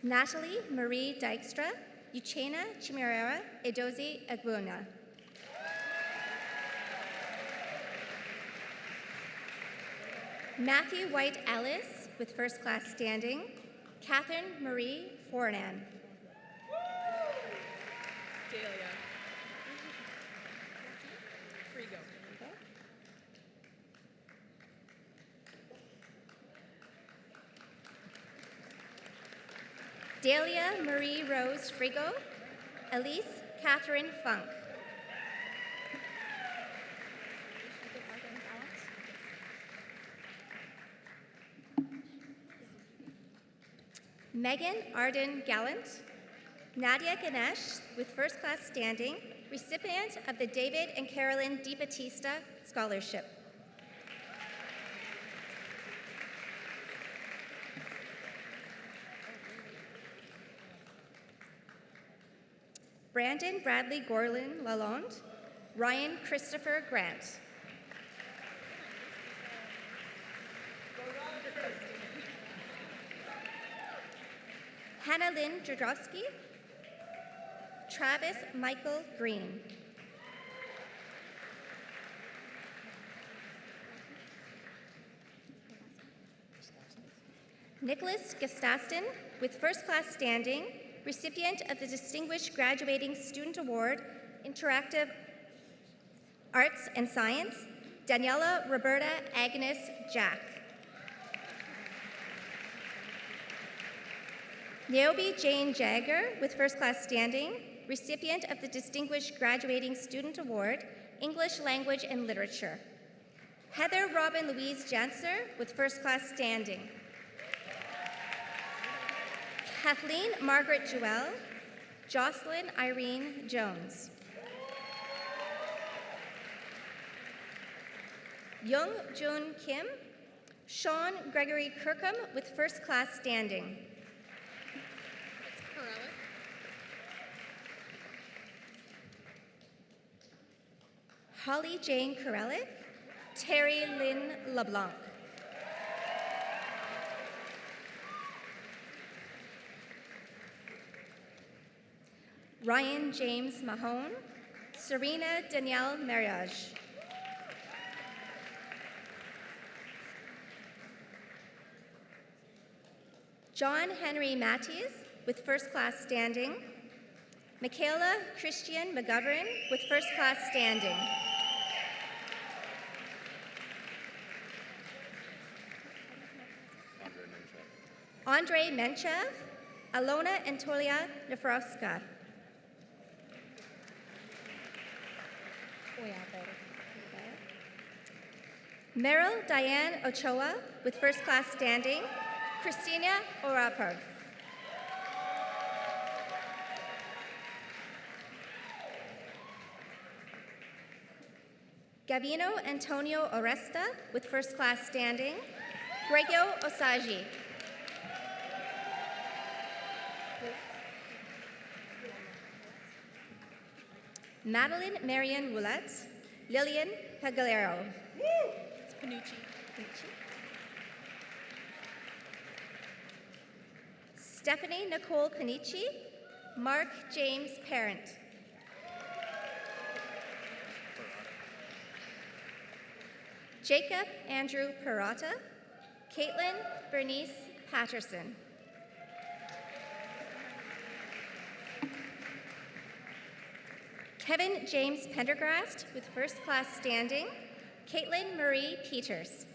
Speaker 9: Natalie Marie Dykstra, Uchena Chimirera Edozi Agbuna. Matthew White Ellis with first class standing. Catherine Marie Fornan.
Speaker 10: Dahlia. Frigo.
Speaker 9: Dahlia Marie Rose Frigo. Elise Catherine Funk. Megan Arden Gallant. Nadia Ganesh with first class standing, recipient of the David and Carolyn DiBattista Scholarship. Brandon Bradley Gorlin Lalonde, Ryan Christopher Grant. Hannah Lynn Jodrowski, Travis Michael Green. Nicholas Gustafson with first class standing, recipient of the Distinguished Graduating Student Award, Interactive Arts and Science, Daniela Roberta Agnes Jack. Niobe Jane Jagger with first class standing, recipient of the Distinguished Graduating Student Award, English Language and Literature. Heather Robin Louise Janser with first class standing. Kathleen Margaret Jewell, Jocelyn Irene Jones. Young Jun Kim, Sean Gregory Kirkham with first class standing. Holly Jane Corellic, Terry Lynn LeBlanc. Ryan James Mahone, Serena Danielle Mariage. John Henry Matthews with first class standing. Michaela Christian McGovern with first class standing. Andre Menchev, Alona Antolia Nefrovska. Meryl Diane Ochoa with first class standing. Christina Orapov. Gavino Antonio Oresta with first class standing. Gregio Osagi. Madeline Marian Roulette, Lillian Pagalero. It's Panucci. Stephanie Nicole Panici, Mark James Parent. Jacob Andrew Perrotta, Caitlin Bernice Patterson. Kevin James Pendergrast with first class standing. Caitlin Marie Peters.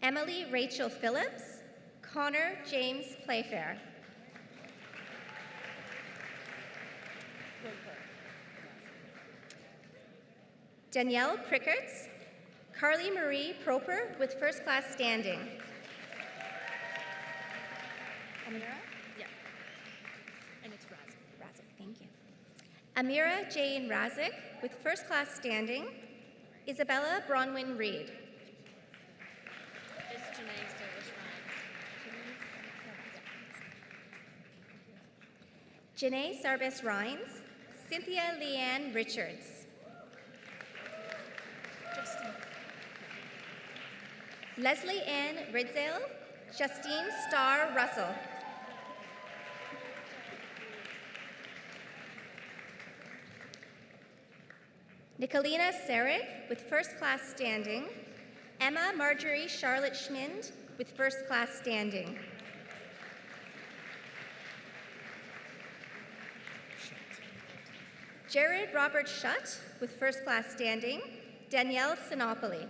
Speaker 9: Emily Rachel Phillips, Connor James Playfair. Danielle Prickarts, Carly Marie Proper with first class standing. Amira?
Speaker 11: Yeah. And it's Razik.
Speaker 9: Razik, thank you. Amira Jane Razik with first class standing. Isabella Bronwyn Reed.
Speaker 11: It's Janae Service Rhymes.
Speaker 9: Janae Sarbis Rhines. Cynthia Leanne Richards. Leslie Ann Ridzale, Justine Starr Russell. Nicolina Sarek with first class standing. Emma Marjorie Charlotte Schmind with first class standing. Jared Robert Shutt with first class standing. Danielle Sinopoli.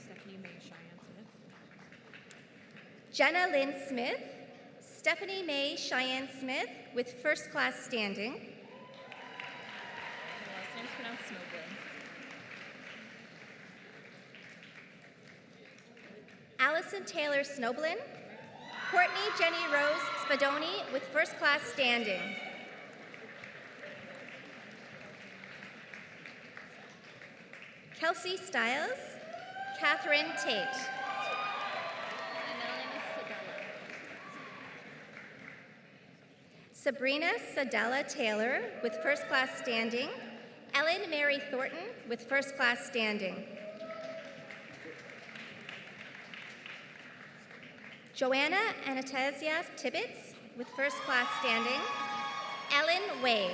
Speaker 11: Stephanie May Cheyenne Smith.
Speaker 9: Jenna Lynn Smith, Stephanie May Cheyenne Smith with first class standing.
Speaker 11: Her last name's pronounced Snowblin.
Speaker 9: Allison Taylor Snowblin, Courtney Jenny Rose Spadoni with first class standing. Kelsey Stiles, Catherine Tate.
Speaker 11: My middle name is
Speaker 9: Sabrina
Speaker 11: Sabella.
Speaker 9: Sadella Taylor with first class standing. Ellen Mary Thornton with first class standing. Joanna Anastasia Tibbetts with first class standing. Ellen Wade.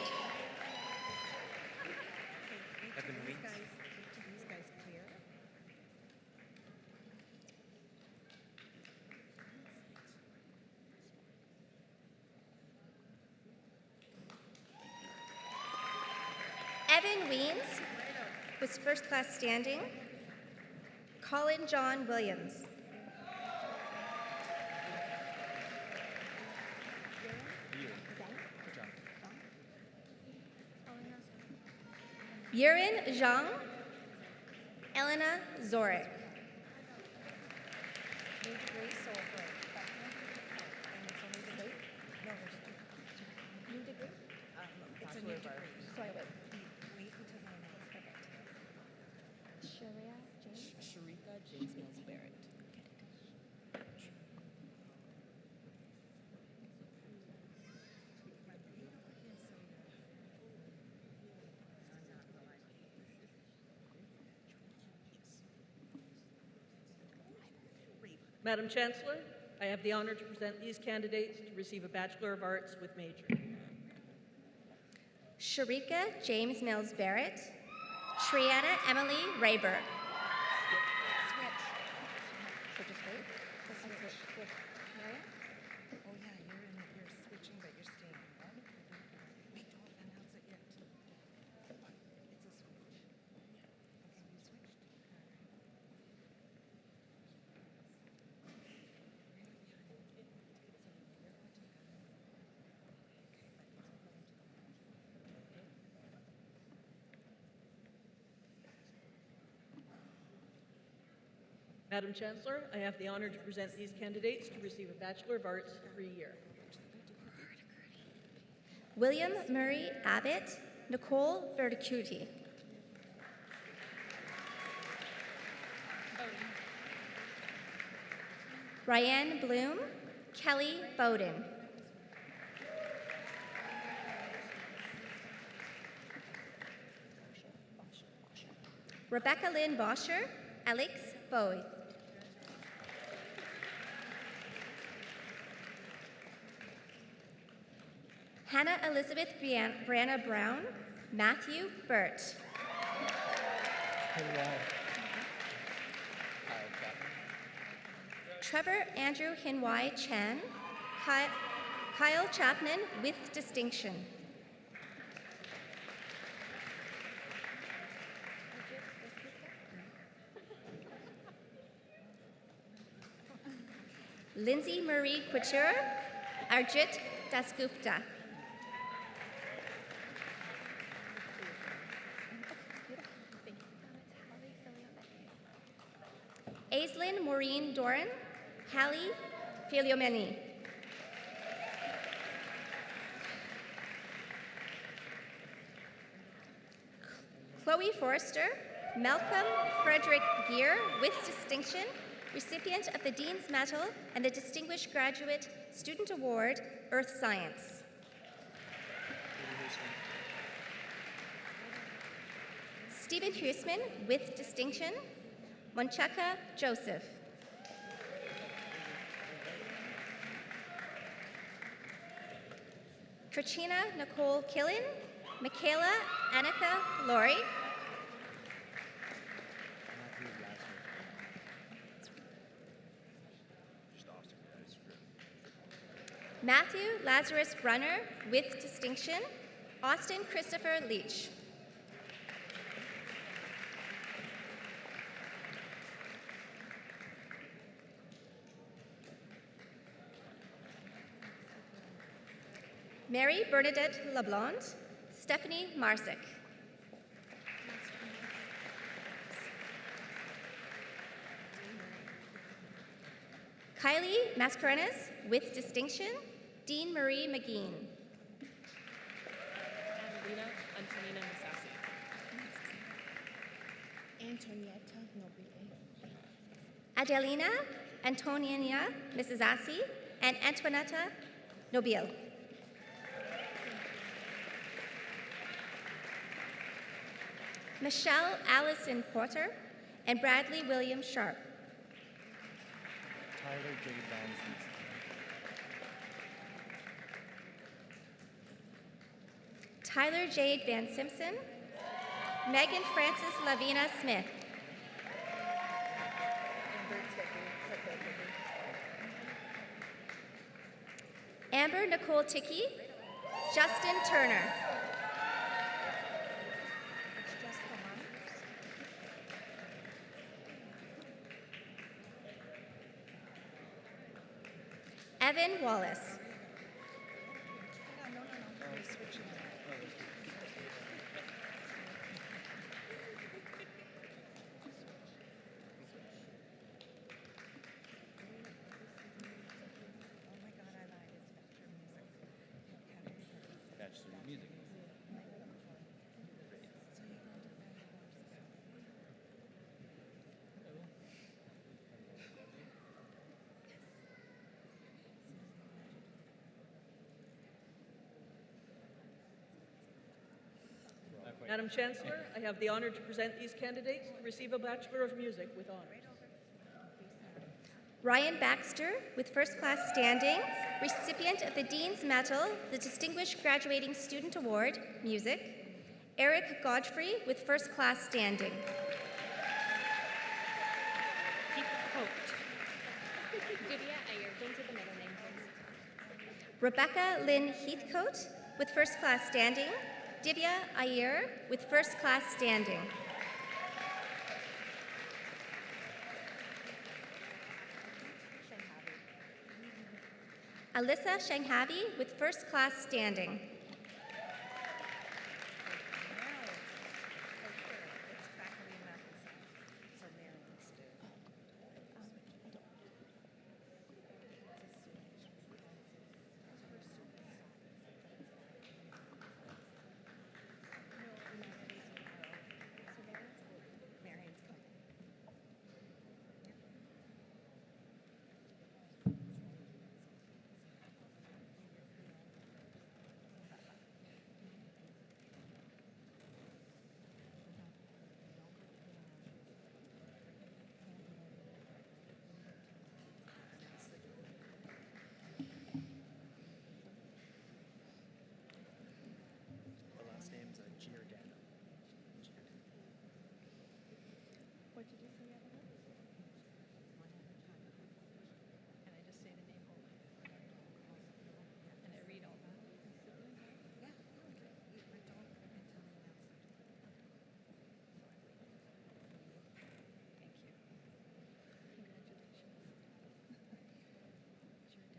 Speaker 6: Evan Weeks.
Speaker 9: Evan Weens with first class standing. Colin John Williams. Yurin Zhang, Elena Zorek.
Speaker 11: It's a new degree. So I would wait until my perfect. Sharika James Mills Barrett.
Speaker 10: Madam Chancellor, I have the honor to present these candidates to receive a Bachelor of Arts with major.
Speaker 9: Sharika James Mills Barrett, Triana Emily Rayberg.
Speaker 11: So just wait. Switch. Mariah? Oh yeah, you're switching, but you're staying. Right? Wait, don't announce it yet. It's a switch. Okay, you switched.
Speaker 10: Madam Chancellor, I have the honor to present these candidates to receive a Bachelor of Arts 3-year.
Speaker 9: William Murray Abbott, Nicole Verticuti. Ryan Bloom, Kelly Bowden. Rebecca Lynn Boscher, Alex Bowie. Hannah Elizabeth Brianna Brown, Matthew Burt. Trevor Andrew Hinwai Chan, Kyle Chapman with distinction. Lindsay Marie Couture, Arjit Dasgupta. Aislinn Maureen Doran, Hallie Filiomeni. Chloe Forrester, Malcolm Frederick Gear with distinction, recipient of the Dean's Medal and the Distinguished Graduate Student Award, Earth Science. Stephen Huisman with distinction, Moncheka Joseph. Katrina Nicole Killen, Michaela Annika Laurie. Matthew Lazarus Brunner with distinction, Austin Christopher Leach. Mary Bernadette LeBlanc, Stephanie Marsick. Kylie Mascarenas with distinction, Dean Marie McGean.
Speaker 11: Adelina Antonina Misasi. Antonietta Nobile.
Speaker 9: Adelina Antonina Misasasi and Antoinetta Nobile. Michelle Allison Porter and Bradley William Sharp.
Speaker 7: Tyler J. Van
Speaker 9: Tyler Jade Van Simpson, Megan Frances Lavina Smith. Amber Nicole Tickey, Justin Turner.
Speaker 11: It's just the marks.
Speaker 9: Evan Wallace.
Speaker 11: No. We're switching it. Oh my God, I lied. It's Bachelor of Music.
Speaker 10: Madam Chancellor, I have the honor to present these candidates to receive a Bachelor of Music with honors.
Speaker 9: Ryan Baxter, with first class standing, recipient of the Dean's Medal, the Distinguished Graduating Student Award, Music. Eric Godfrey, with first class standing. Rebecca Lynn Heathcote, with first class standing. Divya Iyer, with first class standing. Alyssa Shanghavi, with first class standing.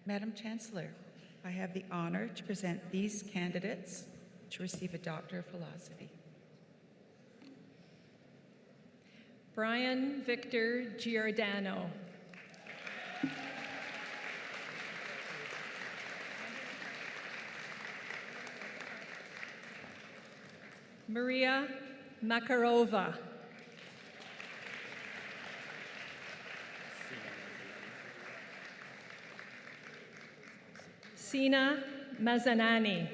Speaker 8: Madam Chancellor, I have the honor to present these candidates to receive a Doctor of Philosophy.
Speaker 12: Brian Victor Giordano. Maria Makarova. Sina Mazanani.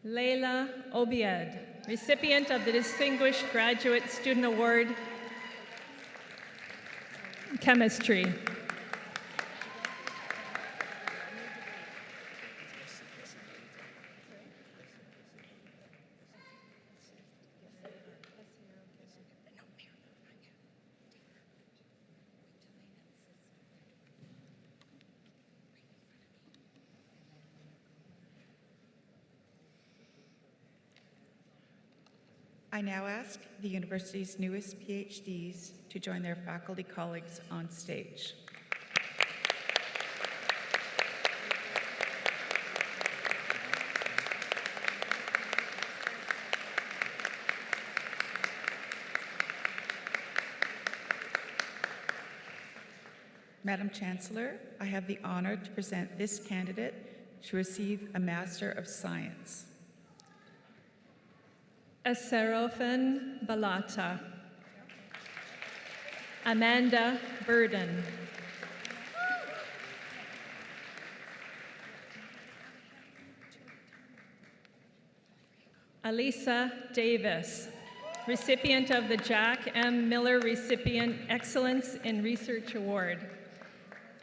Speaker 12: Leila Obied, recipient of the Distinguished Graduate Student Award, Chemistry.
Speaker 8: I now ask the university's newest PhDs to join their faculty colleagues on stage. Madam Chancellor, I have the honor to present this candidate to receive a Master of Science.
Speaker 12: Aserofan Balata. Amanda Burden. Alisa Davis, recipient of the Jack M. Miller Recipient Excellence in Research Award,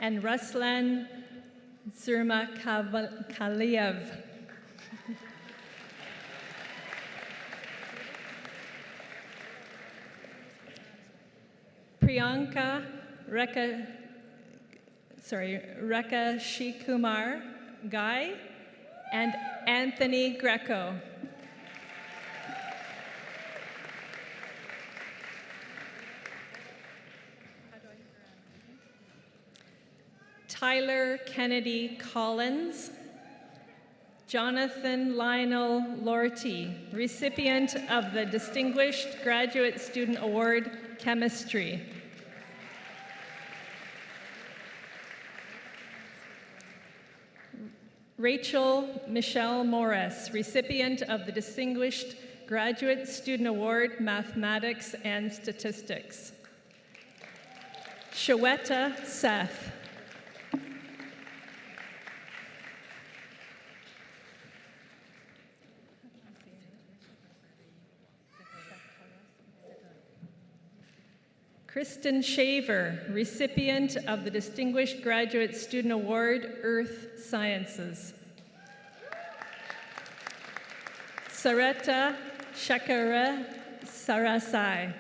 Speaker 12: and Ruslan Zermakaliev. Priyanka Rekha Shikumar Guy, and Anthony Greco. Tyler Kennedy Collins, Jonathan Lionel Lorty, recipient of the Distinguished Graduate Student Award, Chemistry. Rachel Michelle Morris, recipient of the Distinguished Graduate Student Award, Mathematics and Statistics. Shweta Seth. Kristen Shaver, recipient of the Distinguished Graduate Student Award, Earth Sciences. Sareta Shakara Sarasai.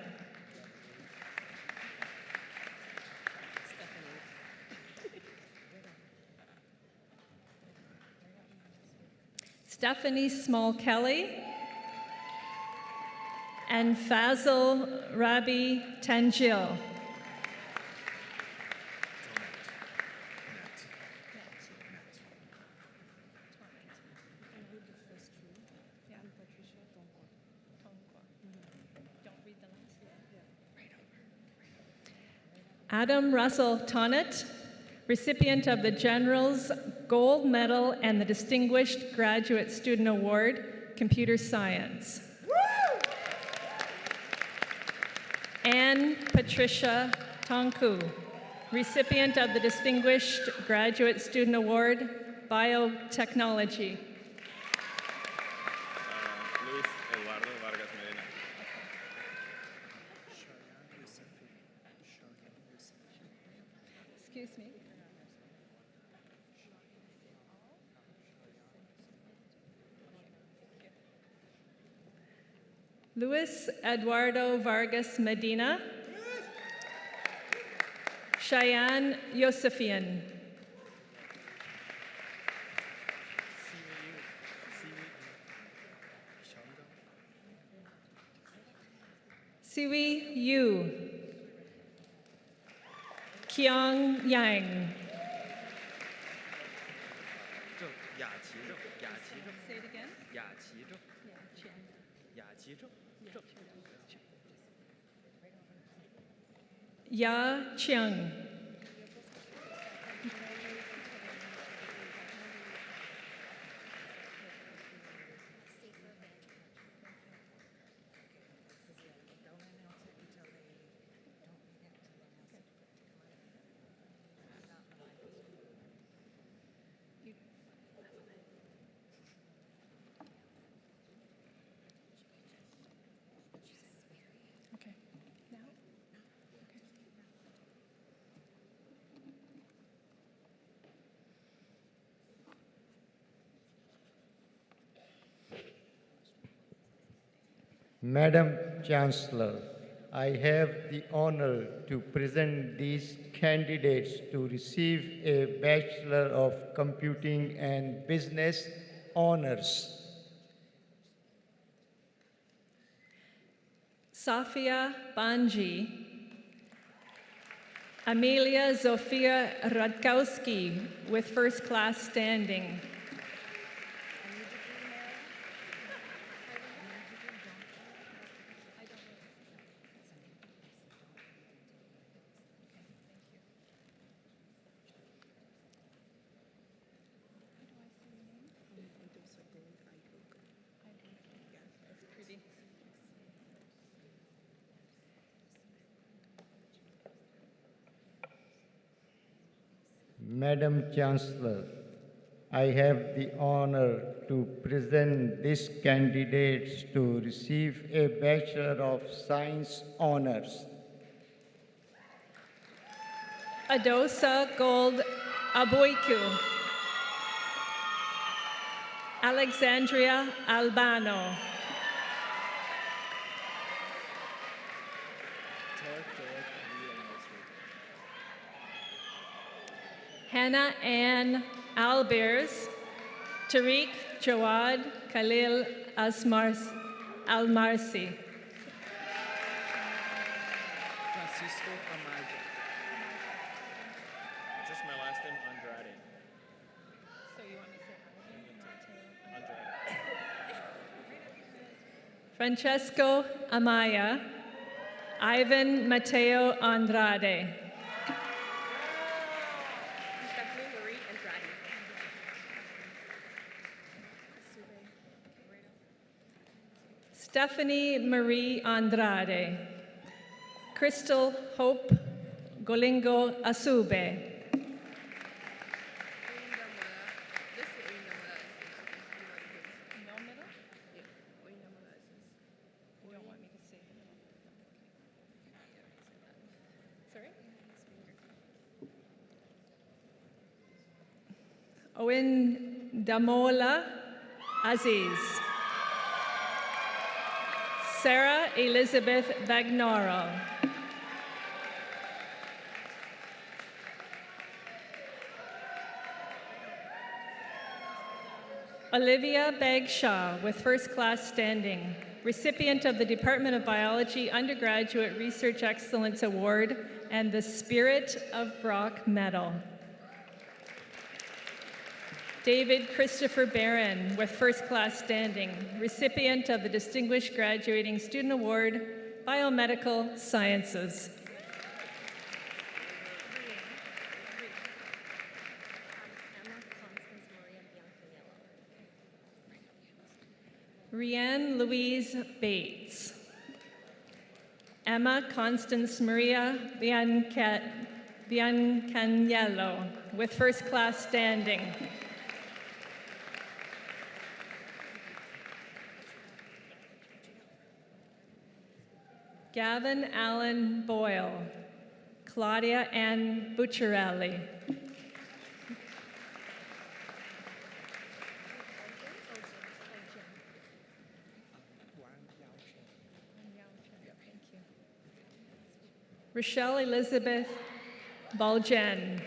Speaker 12: Stephanie Small-Kelly and Fazil Rabi Tanjil. Adam Russell Tonnett, recipient of the General's Gold Medal and the Distinguished Graduate Student Award, Computer Science. Anne Patricia Tonku, recipient of the Distinguished Graduate Student Award, Biotechnology.
Speaker 13: Luis Eduardo Vargas Medina.
Speaker 12: Excuse me. Luis Eduardo Vargas Medina. Cheyenne Yosefian. Siwi Yu. Kiang Yang. Say it again. Ya Chiang. Okay. Now? Okay.
Speaker 7: Madam Chancellor, I have the honor to present these candidates to receive a Bachelor of Computing and Business honors.
Speaker 12: Safia Banji. Amelia Zofia Radkowski with first class standing.
Speaker 7: Madam Chancellor, I have the honor to present these candidates to receive a Bachelor of Science honors.
Speaker 12: Adosa Gold Aboiku. Alexandria Albano. Hannah Ann Albers, Tariq Jawad Khalil Almarsi.
Speaker 13: Francisco Amaya. Just my last name, Andrade.
Speaker 12: So you want me to say
Speaker 13: Andrade.
Speaker 12: Francesco Amaya, Ivan Mateo Andrade. Stephanie Marie Andrade. Crystal Hope Golingo Asube. Owen Damola Aziz. Sarah Elizabeth Bagnoro. Olivia Bagshaw with first class standing, recipient of the Department of Biology Undergraduate Research Excellence Award and the Spirit of Brock Medal. David Christopher Barron with first class standing, recipient of the Distinguished Graduating Student Award, Biomedical Sciences. Rianne Louise Bates. Emma Constance Maria Biancaniello with first class standing. Gavin Allen Boyle. Claudia Ann Bucciarelli. Rochelle Elizabeth Baljen.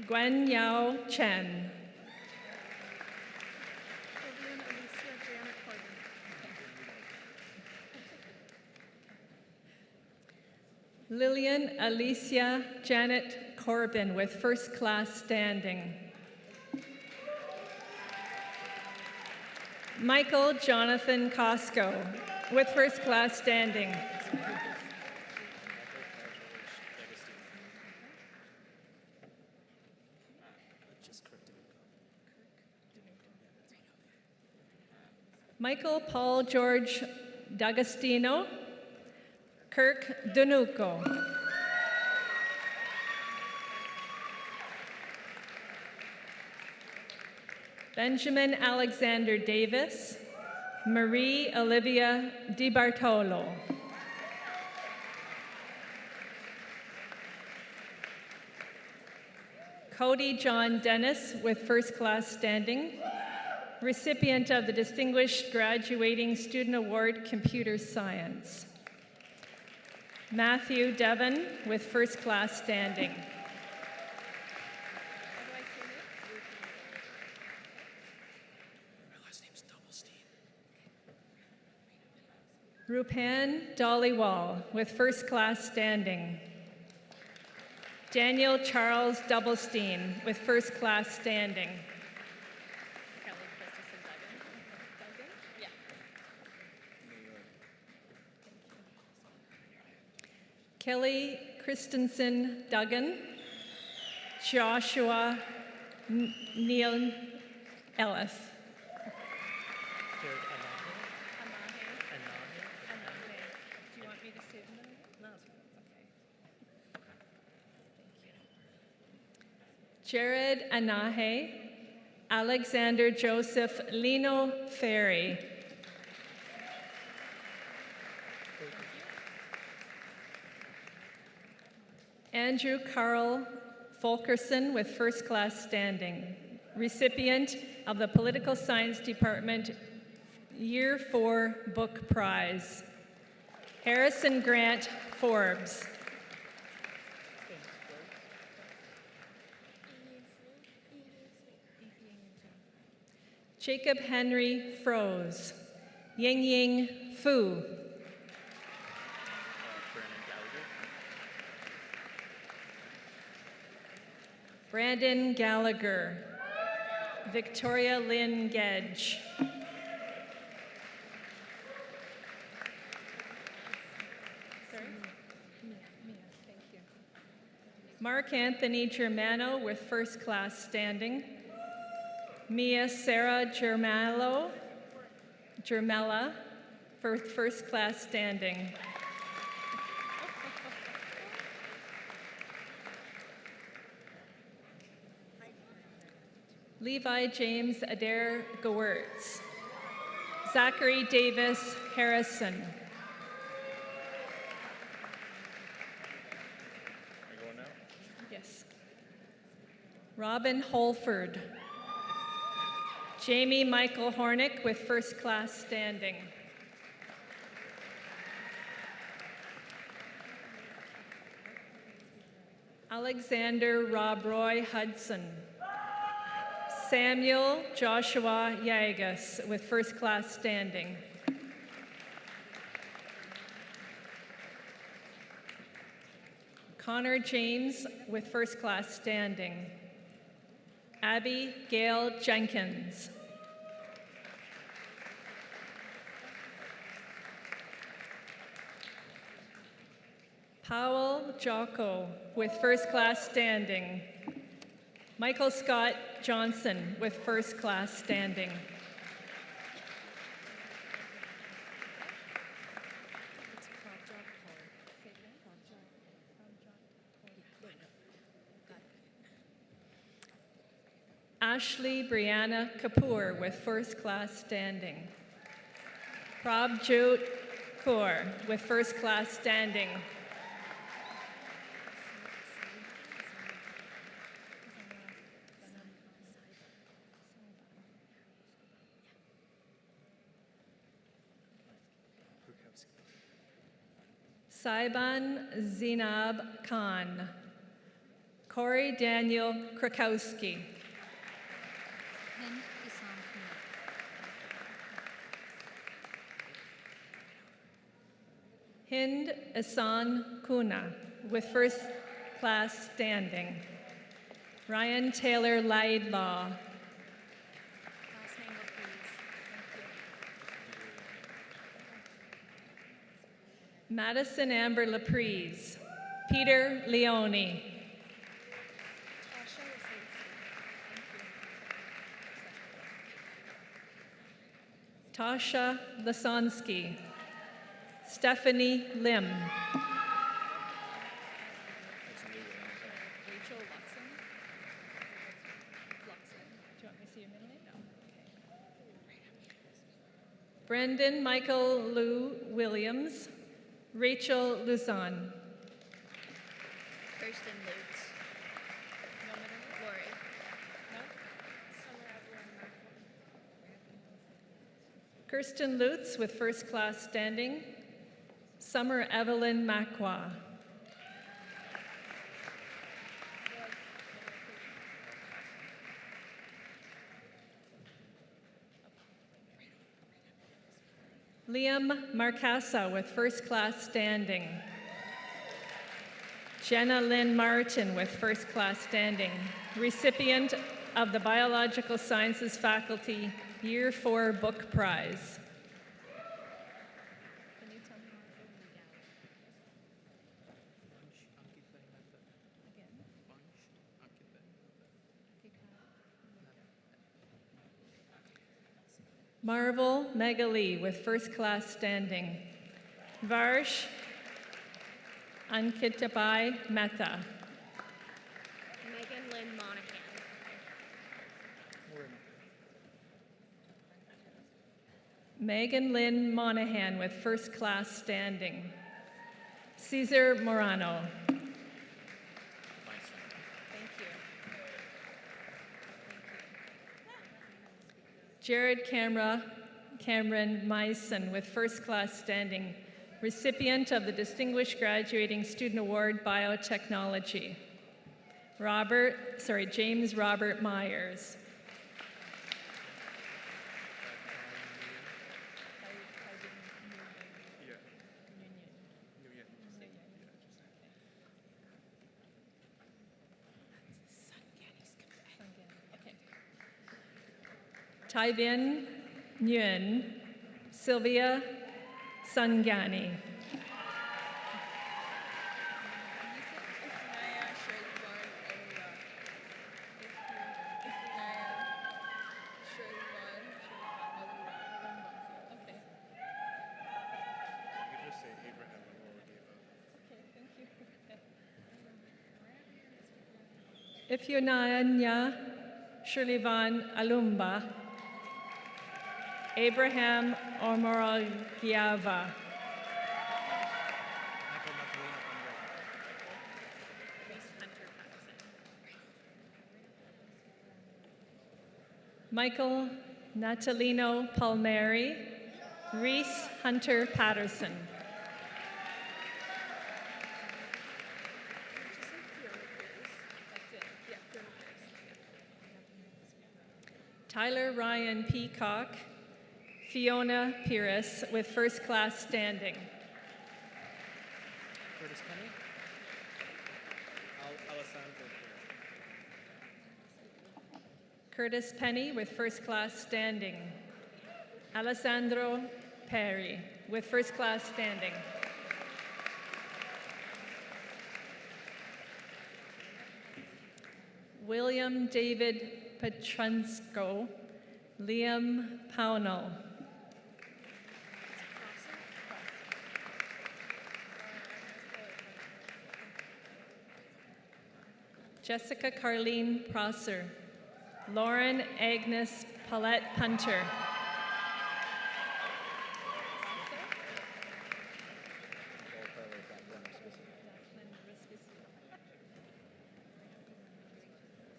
Speaker 12: Gwen Yao Chen. Lillian Alicia Janet Corbin with first class standing. Michael Jonathan Costco with first class standing. Michael Paul George D'Agostino. Kirk Danuco. Benjamin Alexander Davis. Marie Olivia DiBartolo. Cody John Dennis with first class standing, recipient of the Distinguished Graduating Student Award, Computer Science. Matthew Devon with first class standing. Rupan Dollywall with first class standing. Daniel Charles Doublestein with first class standing. Kelly Christensen Duggan. Joshua Neil Ellis. Jared Anahe, Alexander Joseph Lino Ferry. Andrew Carl Fulkerson with first class standing, recipient of the Political Science Department Year 4 Book Prize. Harrison Grant Forbes. Jacob Henry Froese. Ying Ying Fu. Brandon Gallagher. Victoria Lynn Gedge. Mark Anthony Germano with first class standing. Mia Sarah Germella for first class standing. Levi James Adair Gewertz. Zachary Davis Harrison. Yes. Robin Holford. Jamie Michael Hornick with first class standing. Alexander Rob Roy Hudson. Samuel Joshua Yagas with first class standing. Connor James with first class standing. Abby Gail Jenkins. Powell Jocko with first class standing. Michael Scott Johnson with first class standing. Ashley Brianna Kapoor with first class standing. Prabjot Kaur with first class standing. Saiban Zinab Khan. Corey Daniel Krakowski. Hind Isan Kuna with first class standing. Ryan Taylor Laidlaw. Madison Amber Laprise. Peter Leone. Tasha Lasansky. Stephanie Lim. Brendan Michael Lou Williams. Rachel Luzon.
Speaker 9: Kirsten Lutz. Lori.
Speaker 12: Kirsten Lutz with first class standing. Summer Evelyn Macwa. Liam Marcassa with first class standing. Jenna Lynn Martin with first class standing. Recipient of the Biological Sciences Faculty Year 4 Book Prize. Marvel Megali with first class standing. Varsh Ankitabai Mehta.
Speaker 9: Megan Lynn Monahan.
Speaker 12: Megan Lynn Monahan with first class standing. Cesar Morano. Jared Cameron Meissen with first class standing, recipient of the Distinguished Graduating Student Award Biotechnology. James Robert Myers. Taibin Nguyen, Sylvia Sungani. Ifyunanya Shirlivan Alumba. Abraham Omorogiava. Michael Natalino Palmieri, Reese Hunter Patterson. Tyler Ryan Peacock, Fiona Pires with first class standing.
Speaker 13: Curtis Penny. Alessandro.
Speaker 12: Curtis Penny with first class standing. Alessandro Perry with first class standing. William David Petrunsko, Liam Pownell. Jessica Carleen Prosser, Lauren Agnes Paulette Punter.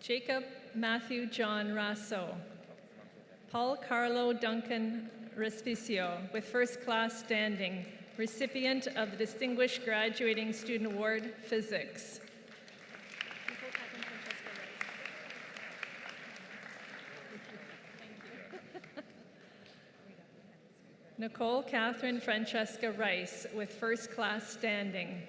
Speaker 12: Jacob Matthew John Rasso, Paul Carlo Duncan Respicio with first class standing, recipient of the Distinguished Graduating Student Award, Physics. Nicole Catherine Francesca Rice with first class standing.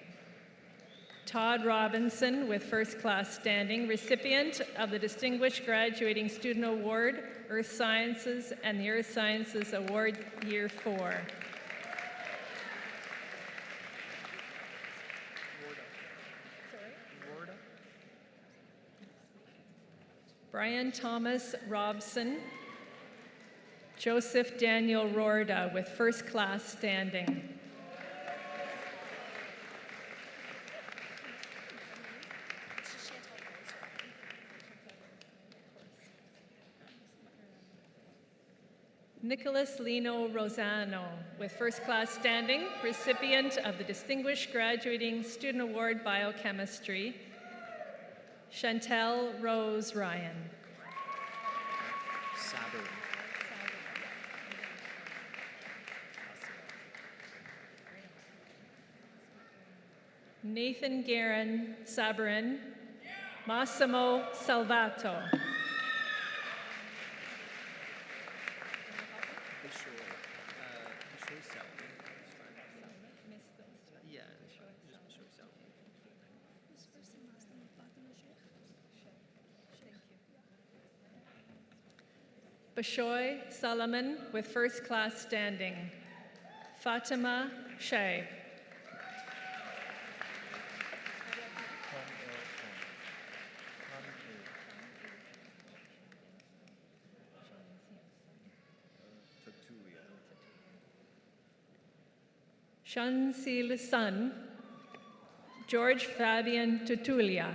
Speaker 12: Todd Robinson with first class standing, recipient of the Distinguished Graduating Student Award, Earth Sciences and the Earth Sciences Award Year 4. Brian Thomas Robson, Joseph Daniel Rorda with first class standing. Nicholas Lino Rosano with first class standing, recipient of the Distinguished Graduating Student Award Biochemistry. Chantel Rose Ryan.
Speaker 13: Sabarin.
Speaker 12: Nathan Guerin Sabarin. Massimo Salvato. Bashoy Solomon with first class standing. Fatima Shay. Shansil Sun, George Fabian Tutulia.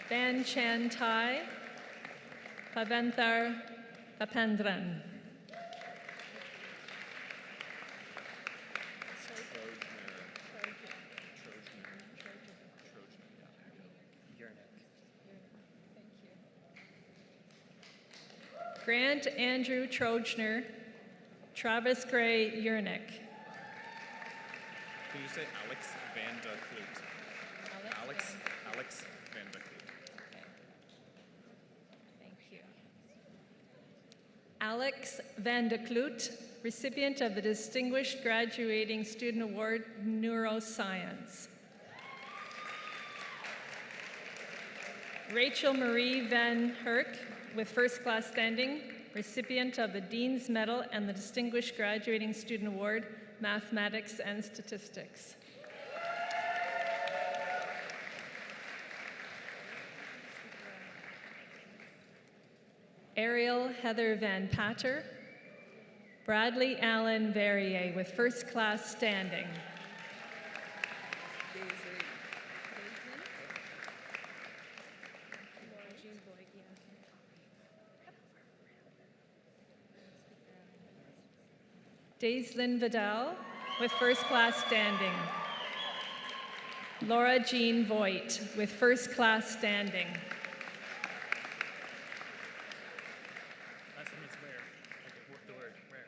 Speaker 12: Van Chan Tai, Paventhar Papandran. Grant Andrew Trojner, Travis Gray Yernick.
Speaker 13: Can you say Alex Van der Kloot? Alex Van der Kloot.
Speaker 12: Thank you. Alex Van de Kloot, recipient of the Distinguished Graduating Student Award, Neuroscience. Rachel Marie Van Herk, with first class standing, recipient of the Dean's Medal and the Distinguished Graduating Student Award, Mathematics and Statistics. Ariel Heather Van Patter, Bradley Allen Verrier with first class standing. Daislyn Vidal with first class standing. Laura Jean Voigt with first class standing.
Speaker 13: Last name is where? Okay, work the word. Where?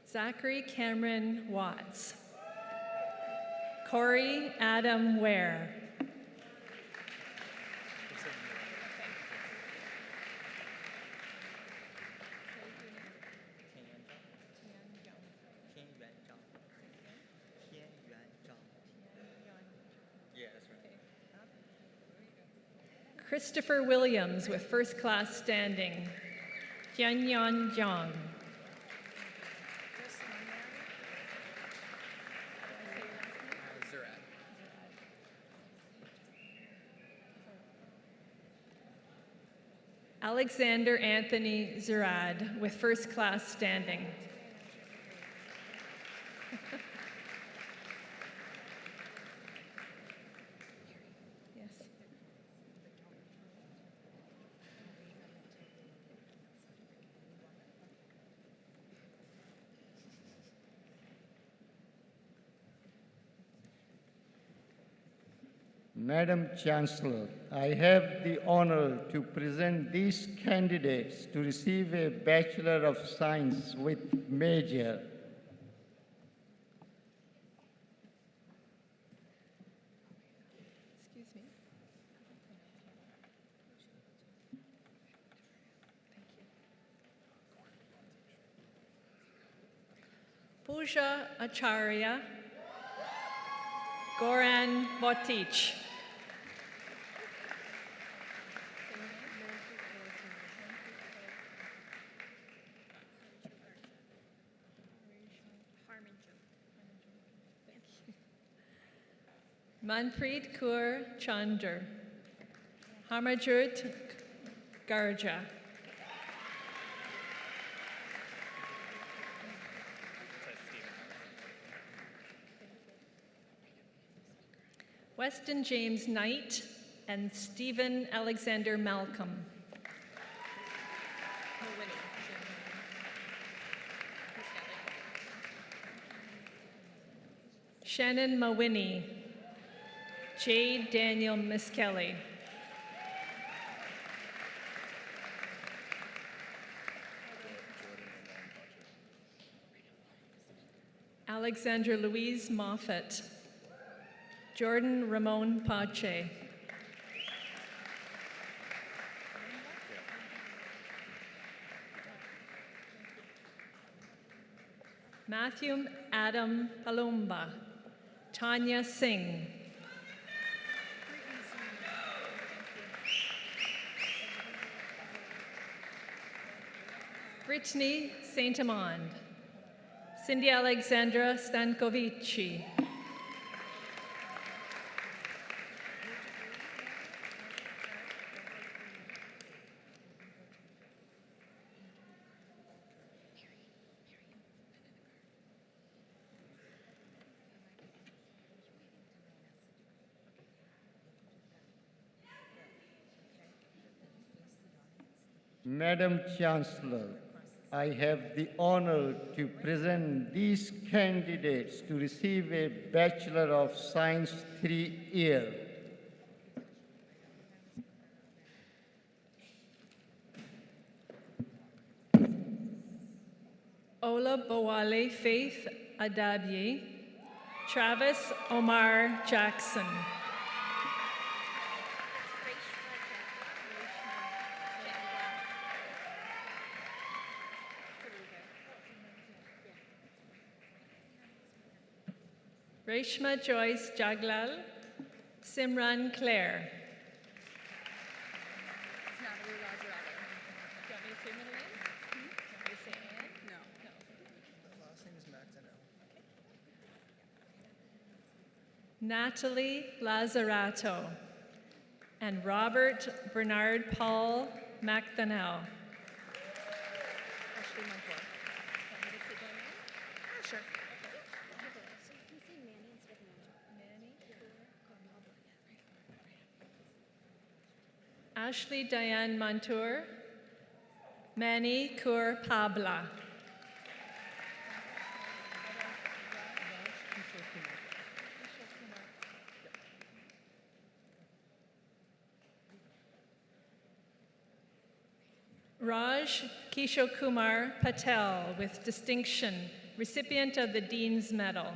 Speaker 12: Zachary Cameron Watts. Corey Adam Ware. Christopher Williams with first class standing. Tianyan Jiang. Alexander Anthony Zurad with first class standing. Yes.
Speaker 7: Madam Chancellor, I have the honor to present these candidates to receive a Bachelor of Science with major.
Speaker 12: Excuse me. Pooja Acharya, Goran Botic. Manpreet Kaur Chander, Harmajurt Garja. Weston James Knight and Stephen Alexander Malcolm. Shannon Mawiney, Jade Daniel Miskelly. Alexandra Louise Moffat, Jordan Ramon Pache. Matthew Adam Palumba, Tanya Singh. Brittany Saint Amand, Cindy Alexandra Stankovici.
Speaker 7: Madam Chancellor, I have the honor to present these candidates to receive a Bachelor of Science 3-year.
Speaker 12: Ola Bowale Faith Adabye, Travis Omar Jackson. Reshma Joyce Jaglal, Simran Claire.
Speaker 11: It's Natalie Lazzarato. Do you want me to say middle name? Do you want me to say Ann? No.
Speaker 14: The last name is McDonough.
Speaker 12: Natalie Lazzarato and Robert Bernard Paul McDonnell.
Speaker 11: Ashley Montour. Want me to say their name? Sure.
Speaker 9: So you can say Manny instead of Manny.
Speaker 12: Ashley Diane Montour, Manny Kur Pabla. Raj Kishokumar Patel with distinction, recipient of the Dean's Medal.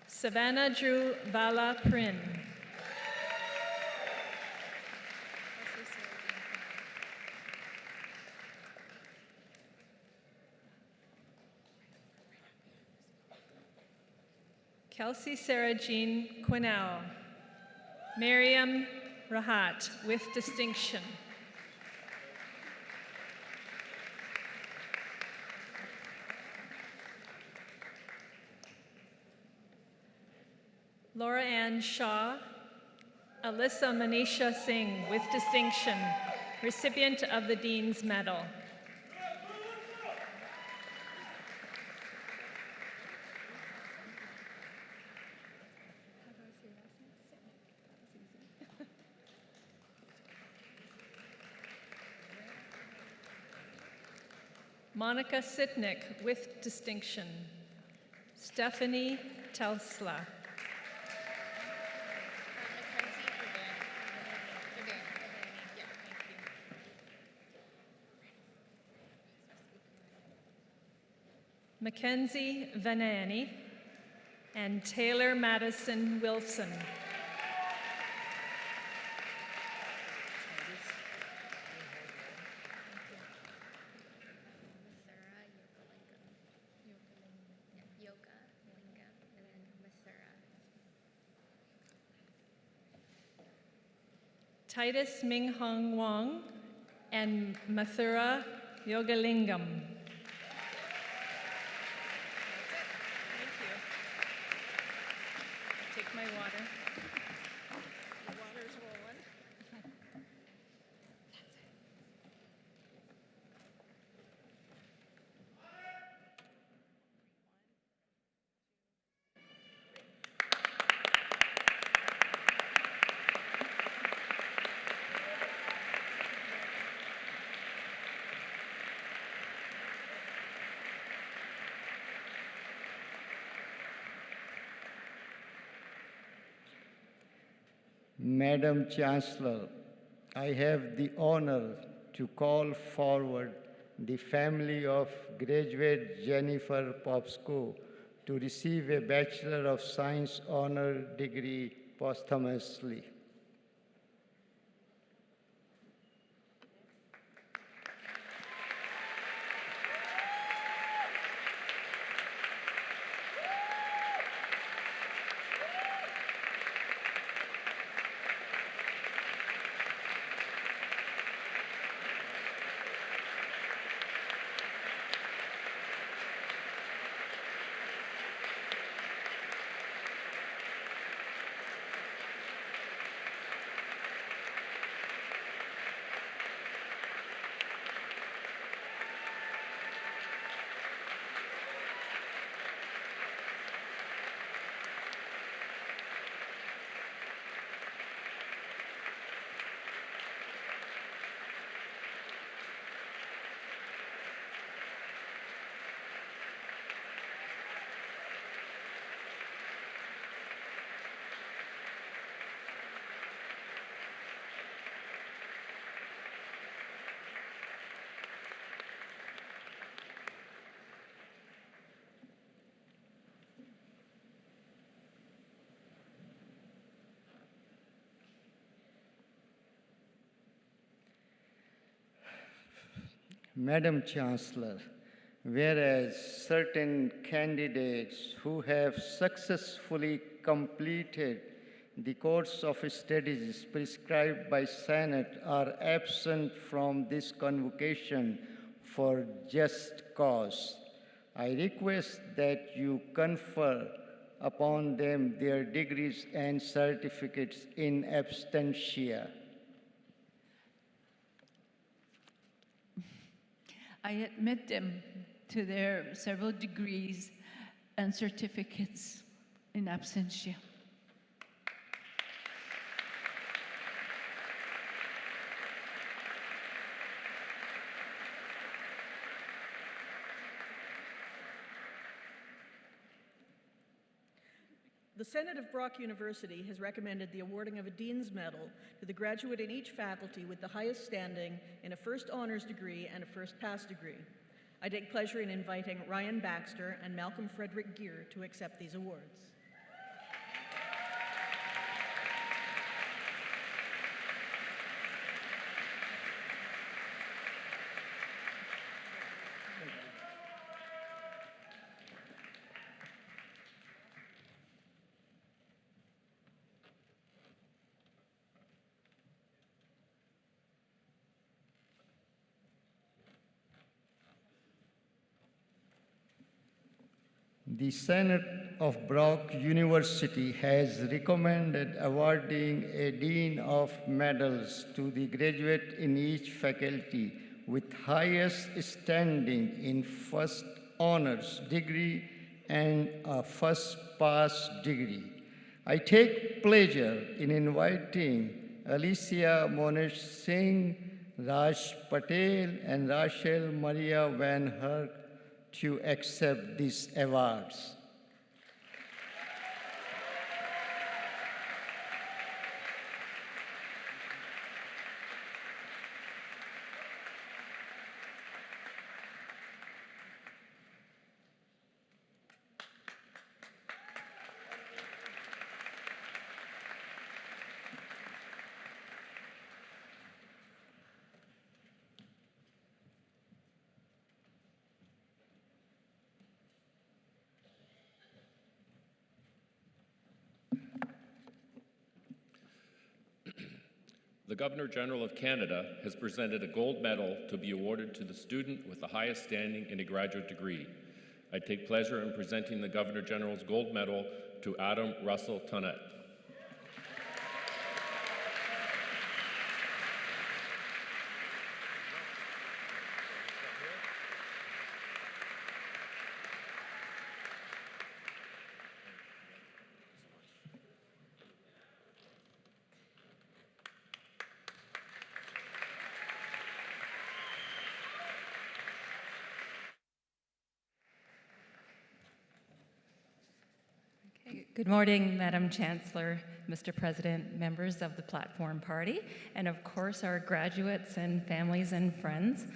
Speaker 12: Savannah Drew Vala Prin. Kelsey Sarah Jean Quinnell. Miriam Rahat with distinction. Laura Ann Shaw, Alyssa Manisha Singh with distinction, recipient of the Dean's Medal. Monica Sitnick with distinction. Stephanie Telsla. Mackenzie Vanani and Taylor Madison Wilson. Titus Ming Hong Wong and Mathura Yogalingam. Take my water.
Speaker 11: The water's rolling.
Speaker 7: Madam Chancellor, I have the honor to call forward the family of graduate Jennifer Popsko to receive a Bachelor of Science honor degree posthumously. Madam Chancellor, whereas certain candidates who have successfully completed the course of studies prescribed by Senate are absent from this convocation for just cause, I request that you confer upon them their degrees and certificates in absentia.
Speaker 15: I admit them to their several degrees and certificates in absentia.
Speaker 10: The Senate of Brock University has recommended the awarding of a Dean's Medal to the graduate in each faculty with the highest standing in a first honors degree and a first pass degree. I take pleasure in inviting Ryan Baxter and Malcolm Frederick Gear to accept these awards.
Speaker 7: The Senate of Brock University has recommended awarding a Dean of Medals to the graduate in each faculty with highest standing in first honors degree and a first pass degree. I take pleasure in inviting Alicia Monish Singh, Raj Patel, and Rachel Maria Van Herk to accept these awards.
Speaker 16: The Governor-General of Canada has presented a gold medal to be awarded to the student with the highest standing in a graduate degree. I take pleasure in presenting the Governor-General's gold medal to Adam Russell Tunnett.
Speaker 17: Good morning, Madam Chancellor, Mr. President, members of the Platform Party, and of course our graduates and families and friends.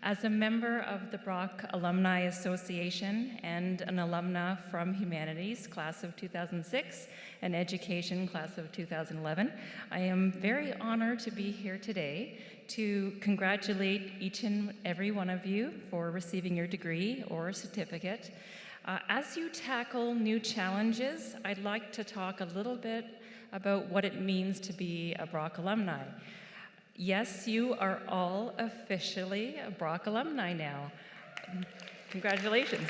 Speaker 17: As a member of the Brock Alumni Association and an alumna from Humanities, class of 2006, and Education, class of 2011, I am very honored to be here today to congratulate each and every one of you for receiving your degree or certificate. As you tackle new challenges, I'd like to talk a little bit about what it means to be a Brock alumni. Yes, you are all officially a Brock alumni now. Congratulations.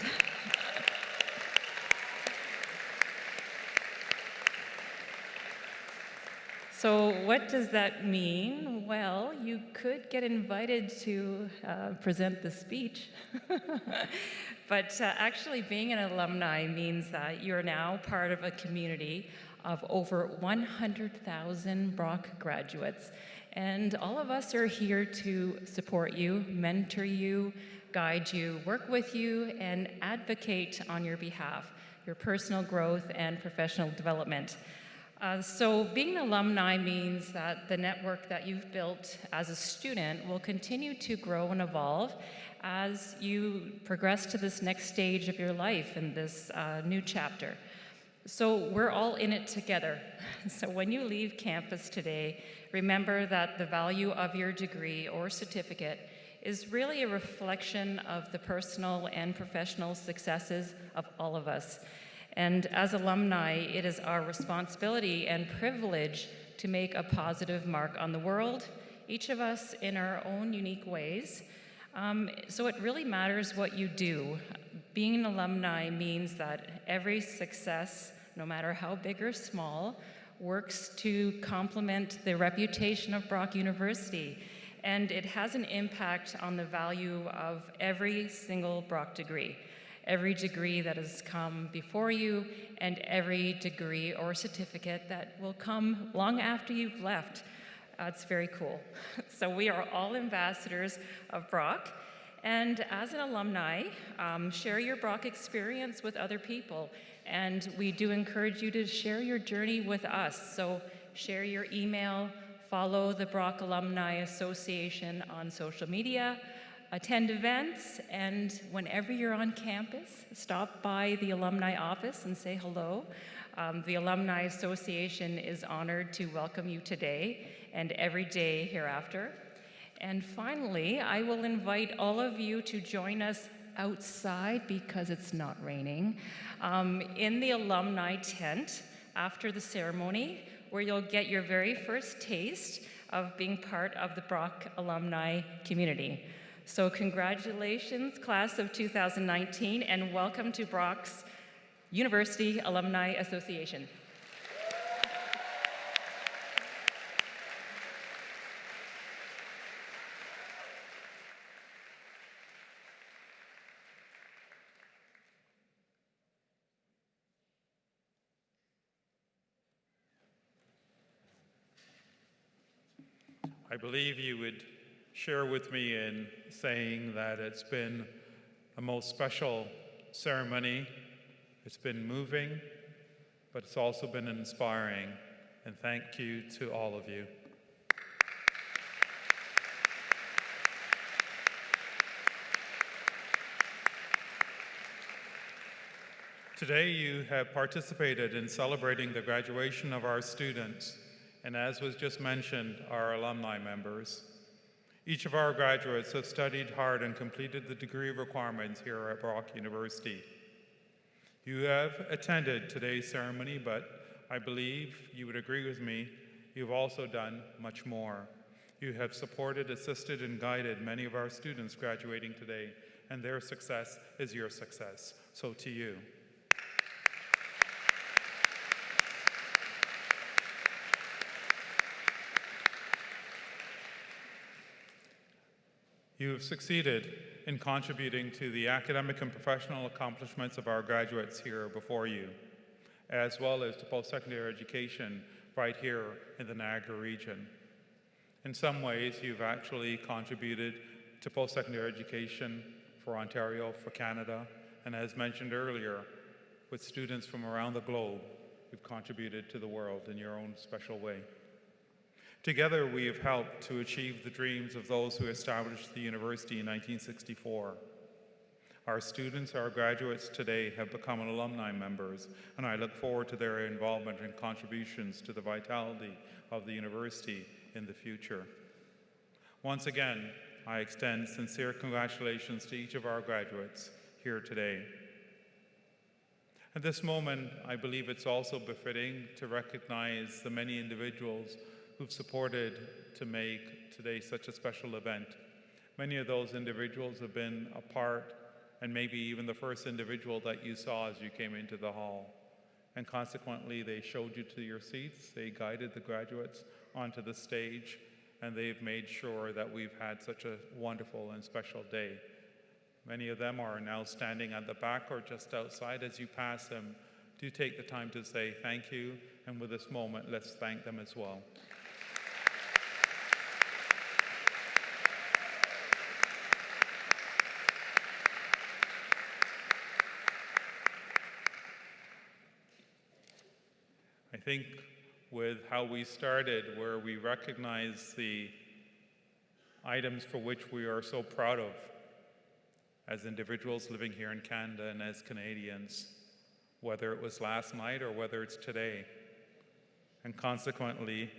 Speaker 17: So what does that mean? Well, you could get invited to present the speech. But actually being an alumni means that you're now part of a community of over 100,000 Brock graduates. And all of us are here to support you, mentor you, guide you, work with you, and advocate on your behalf, your personal growth and professional development. So being an alumni means that the network that you've built as a student will continue to grow and evolve as you progress to this next stage of your life in this new chapter. So we're all in it together. So when you leave campus today, remember that the value of your degree or certificate is really a reflection of the personal and professional successes of all of us. And as alumni, it is our responsibility and privilege to make a positive mark on the world, each of us in our own unique ways. So it really matters what you do. Being an alumni means that every success, no matter how big or small, works to complement the reputation of Brock University. And it has an impact on the value of every single Brock degree. Every degree that has come before you, and every degree or certificate that will come long after you've left. It's very cool. So we are all ambassadors of Brock, And as an alumni, share your Brock experience with other people. And we do encourage you to share your journey with us. So share your email, follow the Brock Alumni Association on social media, attend events, and whenever you're on campus, stop by the alumni office and say hello. The Alumni Association is honored to welcome you today and every day hereafter. And finally, I will invite all of you to join us outside, because it's not raining, in the alumni tent after the ceremony, where you'll get your very first taste of being part of the Brock alumni community. So congratulations, class of 2019, and welcome to Brock's University Alumni Association.
Speaker 5: I believe you would share with me in saying that it's been a most special ceremony. It's been moving, but it's also been inspiring. And thank you to all of you. Today you have participated in celebrating the graduation of our students, and as was just mentioned, our alumni members. Each of our graduates have studied hard and completed the degree requirements here at Brock University. You have attended today's ceremony, but I believe you would agree with me, you've also done much more. You have supported, assisted, and guided many of our students graduating today, and their success is your success. So to you. You have succeeded in contributing to the academic and professional accomplishments of our graduates here before you, as well as to post-secondary education right here in the Niagara region. In some ways, you've actually contributed to post-secondary education for Ontario, for Canada, and as mentioned earlier, with students from around the globe, you've contributed to the world in your own special way. Together, we have helped to achieve the dreams of those who established the university in 1964. Our students, our graduates today, have become alumni members, and I look forward to their involvement and contributions to the vitality of the university in the future. Once again, I extend sincere congratulations to each of our graduates here today. At this moment, I believe it's also befitting to recognize the many individuals who've supported to make today such a special event. Many of those individuals have been a part, and maybe even the first individual that you saw as you came into the hall. And consequently, they showed you to your seats, they guided the graduates onto the stage, and they've made sure that we've had such a wonderful and special day. Many of them are now standing at the back or just outside. As you pass them, do take the time to say thank you, and with this moment, let's thank them as well. I think with how we started, where we recognize the items for which we are so proud of as individuals living here in Canada and as Canadians, whether it was last night or whether it's today. And consequently,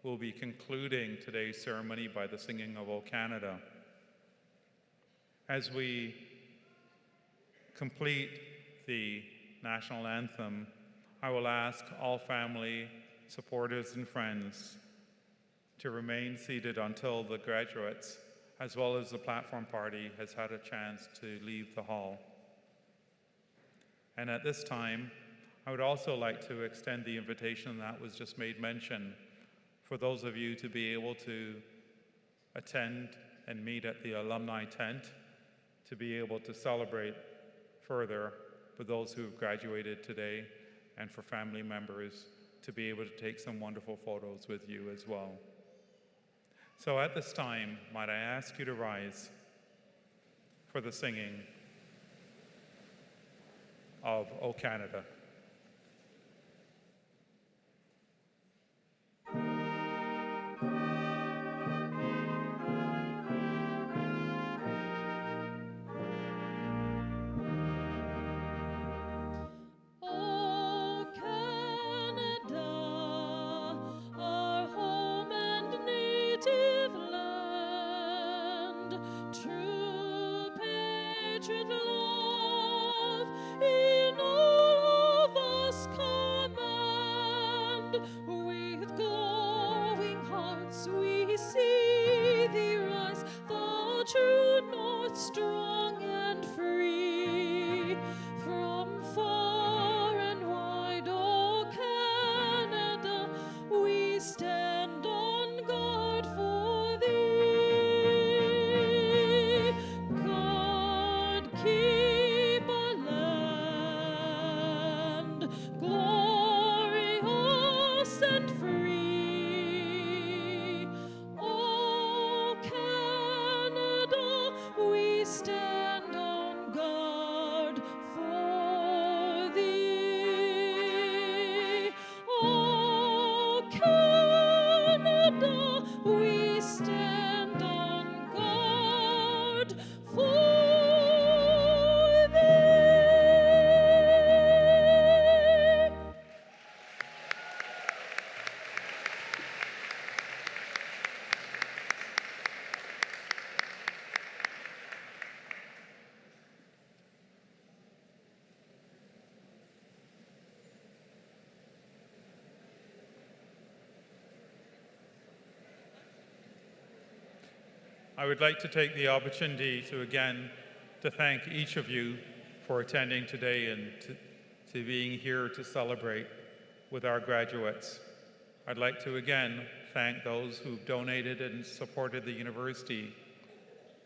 Speaker 5: we'll be concluding today's ceremony by the singing of O Canada. As we complete the National Anthem, I will ask all family, supporters, and friends to remain seated until the graduates, as well as the platform party, has had a chance to leave the hall. And at this time, I would also like to extend the invitation that was just made mention for those of you to be able to attend and meet at the alumni tent, to be able to celebrate further with those who have graduated today, and for family members to be able to take some wonderful photos with you as well. So at this time, might I ask you to rise for the singing of O Canada.
Speaker 18: O Canada, our home and native land, true patriot love in all of us command. With glowing hearts we see thee rise, the true north, strong and free. From far and wide, O Canada, we stand on guard for thee. God keep our land glorious and free. O Canada, we stand on guard for thee. O Canada, we stand on guard for thee.
Speaker 5: I would like to take the opportunity to thank each of you for attending today and to being here to celebrate with our graduates. I'd like to again thank those who've donated and supported the university,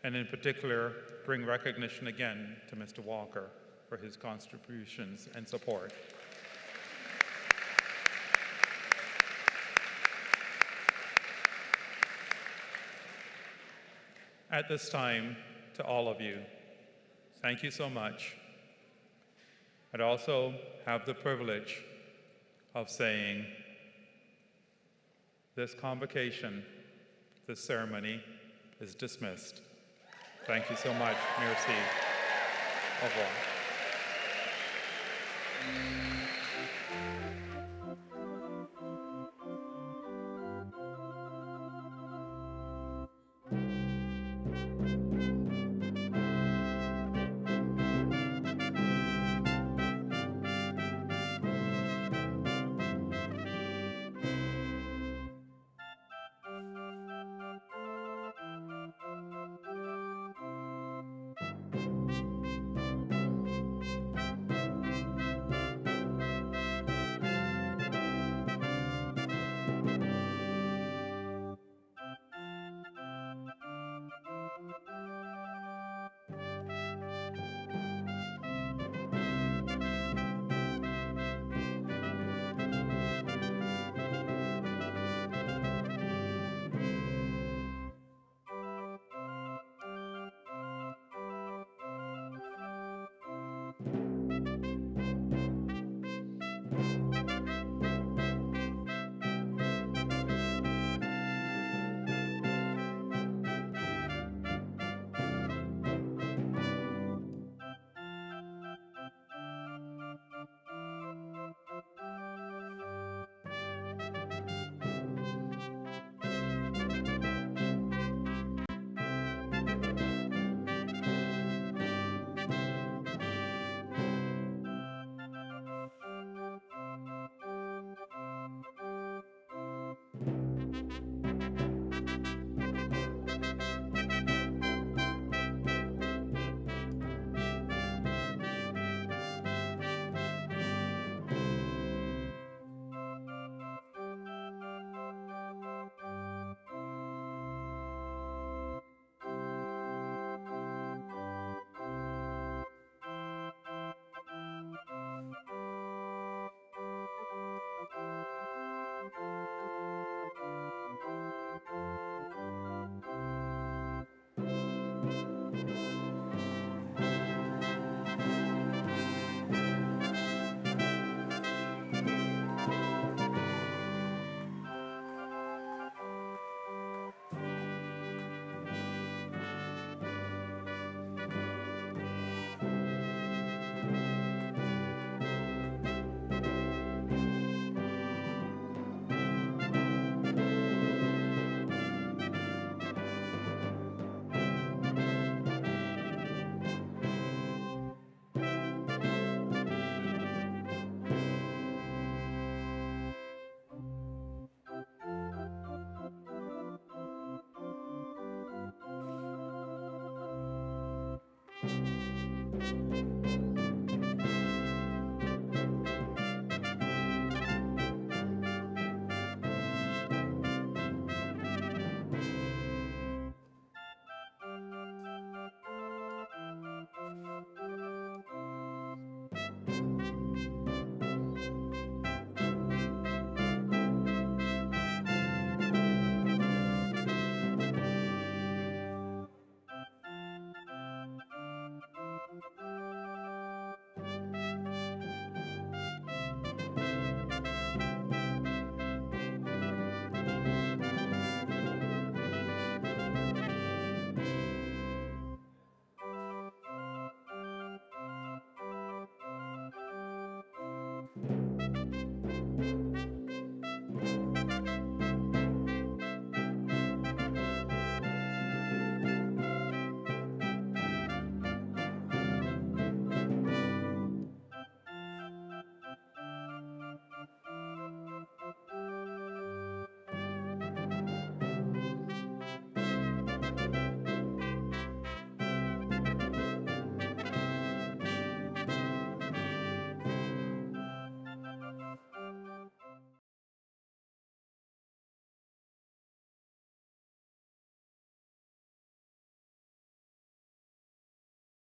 Speaker 5: and in particular, bring recognition again to Mr. Walker for his contributions and support. At this time, to all of you, thank you so much. I'd also have the privilege of saying this convocation, this ceremony is dismissed. Thank you so much. Merci. Au revoir.
Speaker 18: Canada.